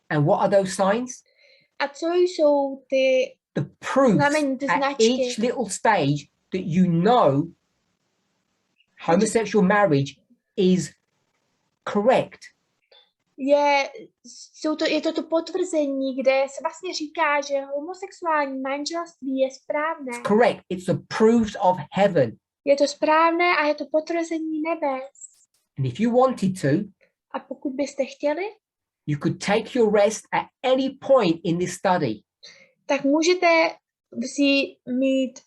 S3: and what are those signs?
S2: A co jsou ty
S3: The proofs
S2: znamení, ty
S3: at
S2: značky?
S3: each little stage that you know homosexual marriage is correct.
S2: Je to potvrzení, kde se vlastně říká, že homosexuální manželství je správné.
S3: It's correct. It's the proofs of heaven.
S2: Je to správné a je to potvrzení nebes.
S3: And if you wanted to,
S2: A pokud byste chtěli,
S3: you could take your rest at any point in this study.
S2: tak můžete si mít,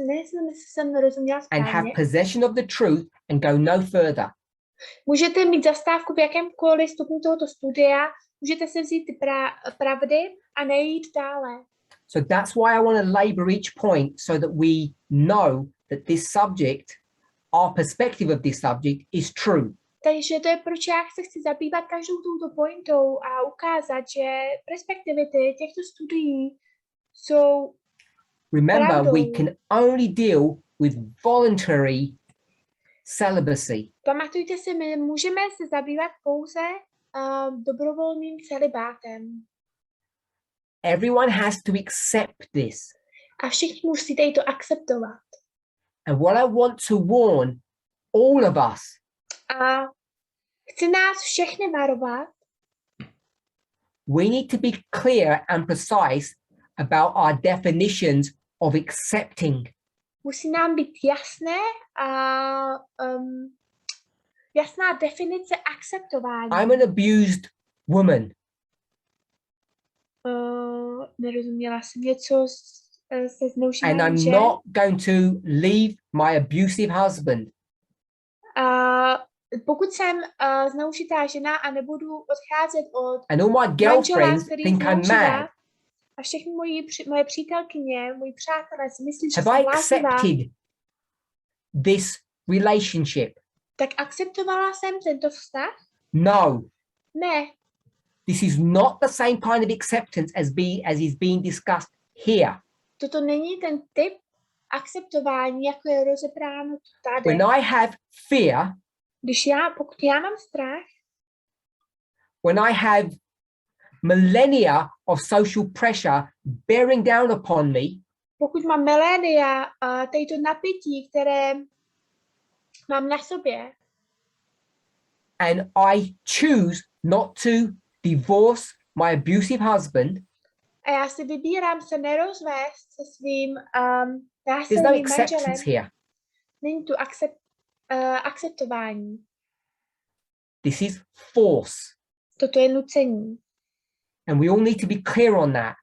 S2: jestli jsem rozuměla
S3: And have
S2: správně,
S3: possession of the truth and go no further.
S2: můžete mít zastávku v jakémkoliv stupni tohoto studia, můžete se vzít ty pravdy a nejít dále.
S3: So that's why I want to labor each point so that we know that this subject, our perspective of this subject is true.
S2: Takže to je, proč já se chci zabývat každou touto pointou a ukázat, že perspektivity těchto studií jsou
S3: Remember,
S2: pravdou.
S3: we can only deal with voluntary celibacy.
S2: Pamatujte si, my můžeme se zabývat pouze dobrovolným celibátem.
S3: Everyone has to accept this.
S2: A všichni musíte to akceptovat.
S3: And what I want to warn all of us.
S2: A chci nás všechny varovat.
S3: We need to be clear and precise about our definitions of accepting.
S2: Musí nám být jasné a jasná definice akceptování.
S3: I'm an abused woman.
S2: Nerozuměla jsem něco se
S3: And
S2: zneužíváním
S3: I'm
S2: žen.
S3: not going to leave my abusive husband.
S2: Pokud jsem zneužitá žena a nebudu odcházet od
S3: And all my
S2: manžela,
S3: girlfriends
S2: který
S3: think I'm
S2: zneužívá,
S3: mad.
S2: a všechny moje přítelkyně, moji přátelé si myslí, že
S3: Have
S2: jsem
S3: I
S2: bláznivá,
S3: accepted this relationship?
S2: tak akceptovala jsem tento vztah?
S3: No.
S2: Ne.
S3: This is not the same kind of acceptance as is being discussed here.
S2: Toto není ten typ akceptování, jako je rozebráno tady.
S3: When I have fear,
S2: Pokud já mám strach,
S3: when I have millennia of social pressure bearing down upon me,
S2: pokud mám milénia této napětí, které mám na sobě,
S3: and I choose not to divorce my abusive husband,
S2: a já si vybírám se nerozvést se svým
S3: there's no
S2: násilným
S3: acceptance
S2: manželem,
S3: here.
S2: není tu akceptování.
S3: This is force.
S2: Toto je nucení.
S3: And we all need to be clear on that.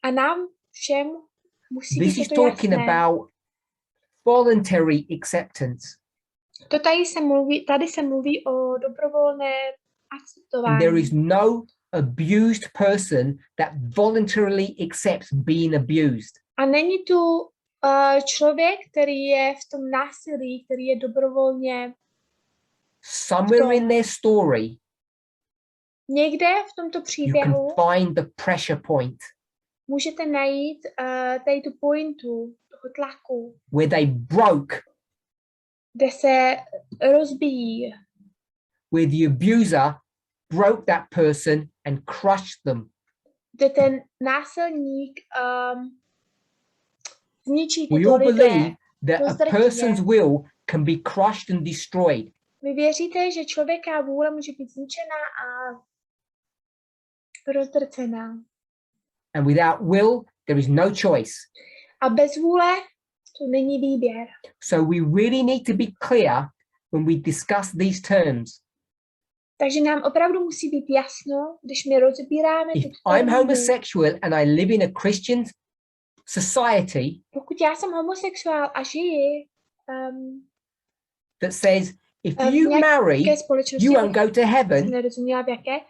S2: A nám všem musí
S3: This
S2: být
S3: is
S2: toto
S3: talking
S2: jasné.
S3: about voluntary acceptance.
S2: Tady se mluví o dobrovolné
S3: And
S2: akceptování.
S3: there is no abused person that voluntarily accepts being abused.
S2: A není tu člověk, který je v tom násilí, který je dobrovolně
S3: Somewhere in their story,
S2: někde v tomto
S3: you can
S2: příběhu
S3: find the pressure point
S2: můžete najít tady tu pointu, toho tlaku,
S3: where they broke,
S2: kde se rozbíjí,
S3: where the abuser broke that person and crushed them.
S2: kde ten násilník zničí
S3: We
S2: tyto
S3: all
S2: lidé.
S3: believe that a
S2: Rozdrtí
S3: person's
S2: je.
S3: will can be crushed and destroyed.
S2: Vy věříte, že člověka vůle může být zničená a rozdrcená.
S3: And without will, there is no choice.
S2: A bez vůle to není výběr.
S3: So we really need to be clear when we discuss these terms.
S2: Takže nám opravdu musí být jasno, když my rozbíráme
S3: If
S2: tyto
S3: I'm
S2: termíny.
S3: homosexual and I live in a Christian society
S2: Pokud já jsem homosexuál a žiji
S3: that says if
S2: v
S3: you marry,
S2: nějaké společnosti,
S3: you won't go to heaven,
S2: jsem nerozuměla v jaké,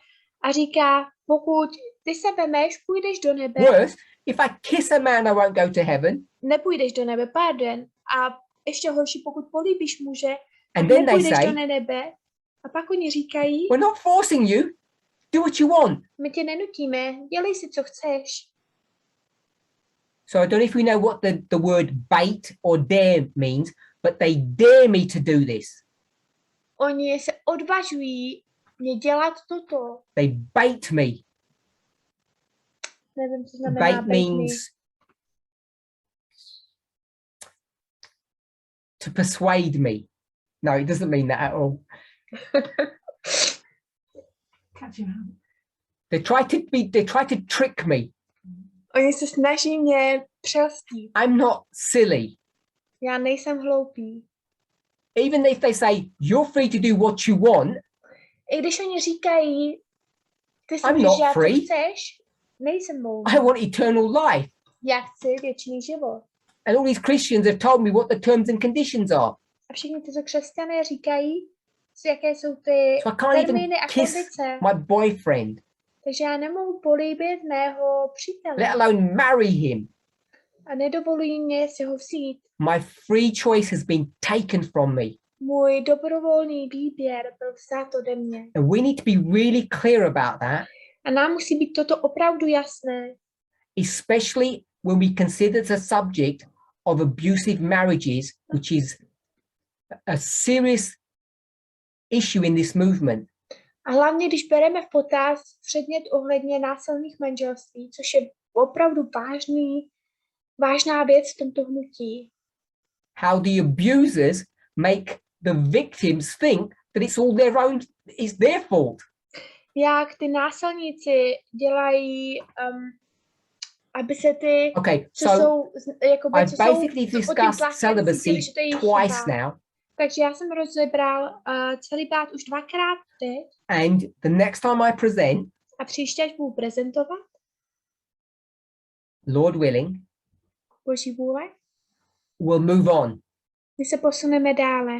S2: a říká, pokud ty se vemeš, půjdeš do nebe,
S3: worse, if I kiss a man, I won't go to heaven.
S2: nepůjdeš do nebe, pardon. A ještě horší, pokud políbíš muže,
S3: And then they
S2: nepůjdeš do
S3: say,
S2: nebe. A pak oni říkají,
S3: we're not forcing you, do what you want.
S2: my tě nenutíme, dělej si, co chceš.
S3: So I don't know if we know what the word bait or dare means, but they dare me to do this.
S2: Oni se odvažují mě dělat toto.
S3: They bait me.
S2: Nevím, co znamená
S3: Bait
S2: bait me.
S3: means to persuade me. No, it doesn't mean that at all. They try to trick me.
S2: Oni se snaží mě přelstít.
S3: I'm not silly.
S2: Já nejsem hloupý.
S3: Even if they say you're free to do what you want,
S2: I když oni říkají, ty si
S3: I'm
S2: můžeš
S3: not
S2: dělat, co
S3: free.
S2: chceš, nejsem moudrý.
S3: I want eternal life.
S2: Já chci věčný život.
S3: And all these Christians have told me what the terms and conditions are.
S2: A všichni tyto křesťané říkají, jaké jsou ty
S3: So I can't even
S2: termíny a
S3: kiss
S2: kondice.
S3: my boyfriend,
S2: Takže já nemohu políbit mého přítele.
S3: let alone marry him.
S2: A nedovolují mě si ho vzít.
S3: My free choice has been taken from me.
S2: Můj dobrovolný výběr byl vzat ode mě.
S3: And we need to be really clear about that,
S2: A nám musí být toto opravdu jasné.
S3: especially when we consider the subject of abusive marriages, which is a serious issue in this movement.
S2: A hlavně, když bereme v potaz předmět ohledně násilných manželství, což je opravdu vážná věc v tomto hnutí.
S3: How the abusers make the victims think that it's their fault.
S2: Jak ty násilníci dělají, aby se ty,
S3: Okay,
S2: co
S3: so
S2: jsou, jakoby,
S3: I've
S2: co jsou
S3: basically
S2: pod tím
S3: discussed
S2: tlakem,
S3: celibacy
S2: cítili, že to je jejich
S3: twice
S2: chyba.
S3: now,
S2: Takže já jsem rozebral celibát už 2krát teď
S3: and the next time I present,
S2: a příště, až budu prezentovat,
S3: Lord willing,
S2: Boží vůle,
S3: we'll move on.
S2: my se posuneme dále.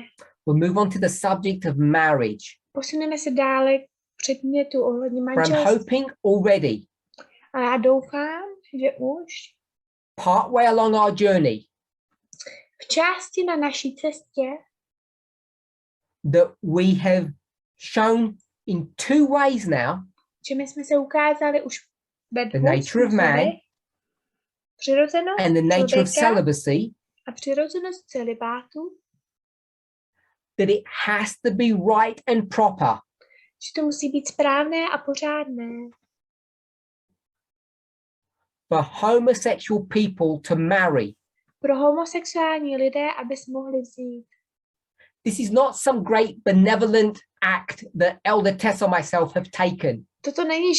S3: We'll move on to the subject of marriage.
S2: Posuneme se dále k předmětu ohledně
S3: For I'm
S2: manželství.
S3: hoping already,
S2: A já doufám, že už
S3: partway along our journey,
S2: v části na naší cestě,
S3: that we have shown in two ways now
S2: že my jsme se ukázali už ve
S3: the
S2: dvou
S3: nature of man
S2: způsobech, přirozenost
S3: and the nature of
S2: člověka
S3: celibacy,
S2: a přirozenost celibátu,
S3: that it has to be right and proper.
S2: že to musí být správné a pořádné
S3: For homosexual people to marry.
S2: pro homosexuální lidé, aby se mohli vzít.
S3: This is not some great benevolent act that Elder Tess or myself have taken.
S2: Toto není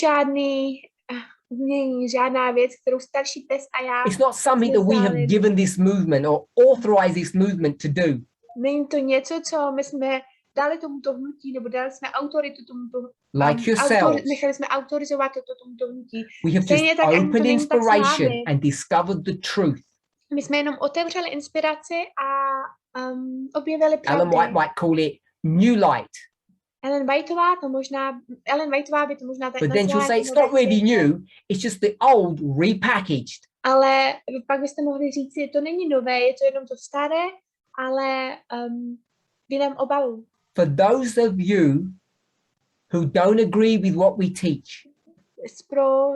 S2: žádná věc, kterou starší Tess a já.
S3: It's not something that we have given this movement or authorized this movement to do.
S2: Není to něco, co my jsme dali tomuto hnutí, nebo dali jsme autoritu tomuto.
S3: Like yourselves,
S2: Nechali jsme autorizovat tomuto hnutí.
S3: we have
S2: Stejně
S3: just
S2: tak ani to
S3: opened
S2: není tak s
S3: inspiration
S2: námi.
S3: and discovered the truth.
S2: My jsme jenom otevřeli inspiraci a objevili
S3: Ellen
S2: pravdy.
S3: White might call it new light,
S2: Ellen Whiteová by to možná tak
S3: but then she'll
S2: nazvala
S3: say
S2: jako
S3: it's not
S2: nové
S3: really
S2: světlo.
S3: new, it's just the old repackaged.
S2: Ale pak byste mohli říct, že to není nové, je to jenom to staré, ale v jiném obalu.
S3: For those of you who don't agree with what we teach,
S2: Pro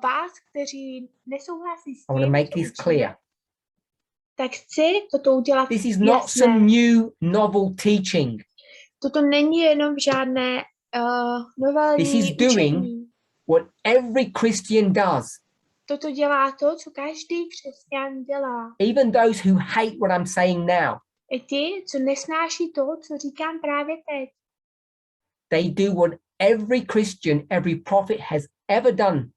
S2: vás, kteří nesouhlasí s
S3: I want to
S2: tím,
S3: make
S2: co
S3: this
S2: učíme,
S3: clear.
S2: tak chci toto udělat
S3: This is not
S2: jasné.
S3: some new novel teaching.
S2: Toto není jenom žádné novelní
S3: This is doing
S2: učení.
S3: what every Christian does.
S2: Toto dělá to, co každý křesťan dělá.
S3: Even those who hate what I'm saying now,
S2: I ty, co nesnáší to, co říkám právě teď.
S3: they do what every Christian, every prophet has ever done.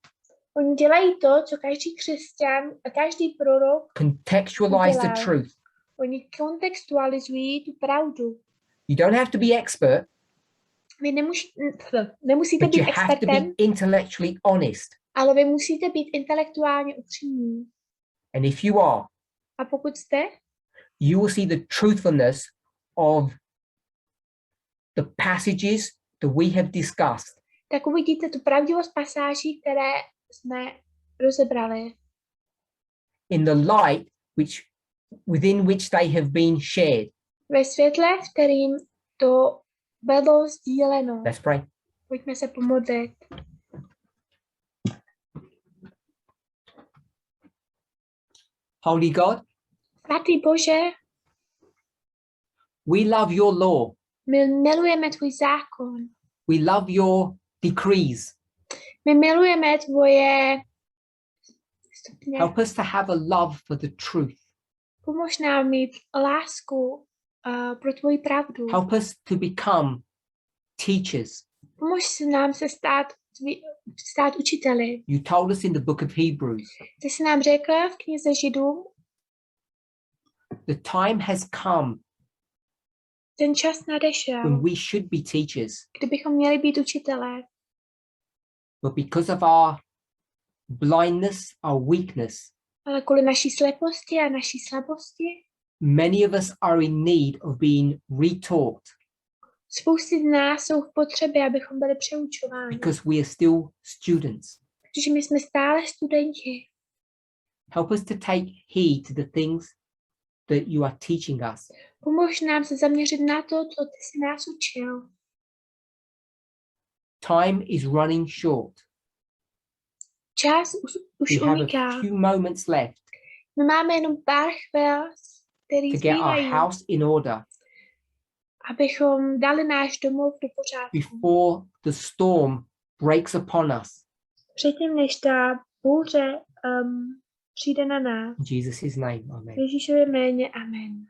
S2: Oni dělají to, co každý křesťan a každý prorok
S3: Contextualize the
S2: udělal.
S3: truth.
S2: Oni kontextualizují tu pravdu.
S3: You don't have to be expert,
S2: Vy nemusíte
S3: but
S2: být
S3: you have to
S2: expertem,
S3: be intellectually honest.
S2: ale vy musíte být intelektuálně upřímní.
S3: And if you are,
S2: A pokud jste,
S3: you will see the truthfulness of the passages that we have discussed.
S2: tak uvidíte tu pravdivost pasáží, které jsme rozebrali.
S3: In the light within which they have been shared.
S2: Ve světle, v kterým to bylo sdíleno.
S3: Let's pray.
S2: Pojďme se pomodlit.
S3: Holy God,
S2: Svatý Bože,
S3: we love your law.
S2: my milujeme tvůj zákon.
S3: We love your decrees.
S2: My milujeme tvoje stupně.
S3: Help us to have a love for the truth.
S2: Pomož nám mít lásku pro tvoji pravdu.
S3: Help us to become teachers.
S2: Pomož nám se stát učiteli.
S3: You told us in the book of Hebrews,
S2: Ty jsi nám řekl v knize Židům,
S3: the time has come
S2: ten čas nadešel,
S3: when we should be teachers,
S2: kdybychom měli být učitelé.
S3: but because of our blindness, our weakness,
S2: Ale kvůli naší sleposti a naší slabosti,
S3: many of us are in need of being retaught
S2: spousty z nás jsou v potřebě, abychom byli přeučováni.
S3: because we are still students.
S2: Protože my jsme stále studenti.
S3: Help us to take heed to the things that you are teaching us.
S2: Pomož nám se zaměřit na to, co ty jsi nás učil.
S3: Time is running short.
S2: Čas už
S3: We have
S2: uniká.
S3: a few moments left
S2: My máme jenom pár chvil, který
S3: to get our
S2: zbývají,
S3: house in order
S2: abychom dali náš domov do pořádku.
S3: before the storm breaks upon us.
S2: Předtím, než ta bouře přijde na nás.
S3: In Jesus' name, amen.
S2: V Ježíšově jméně, amen.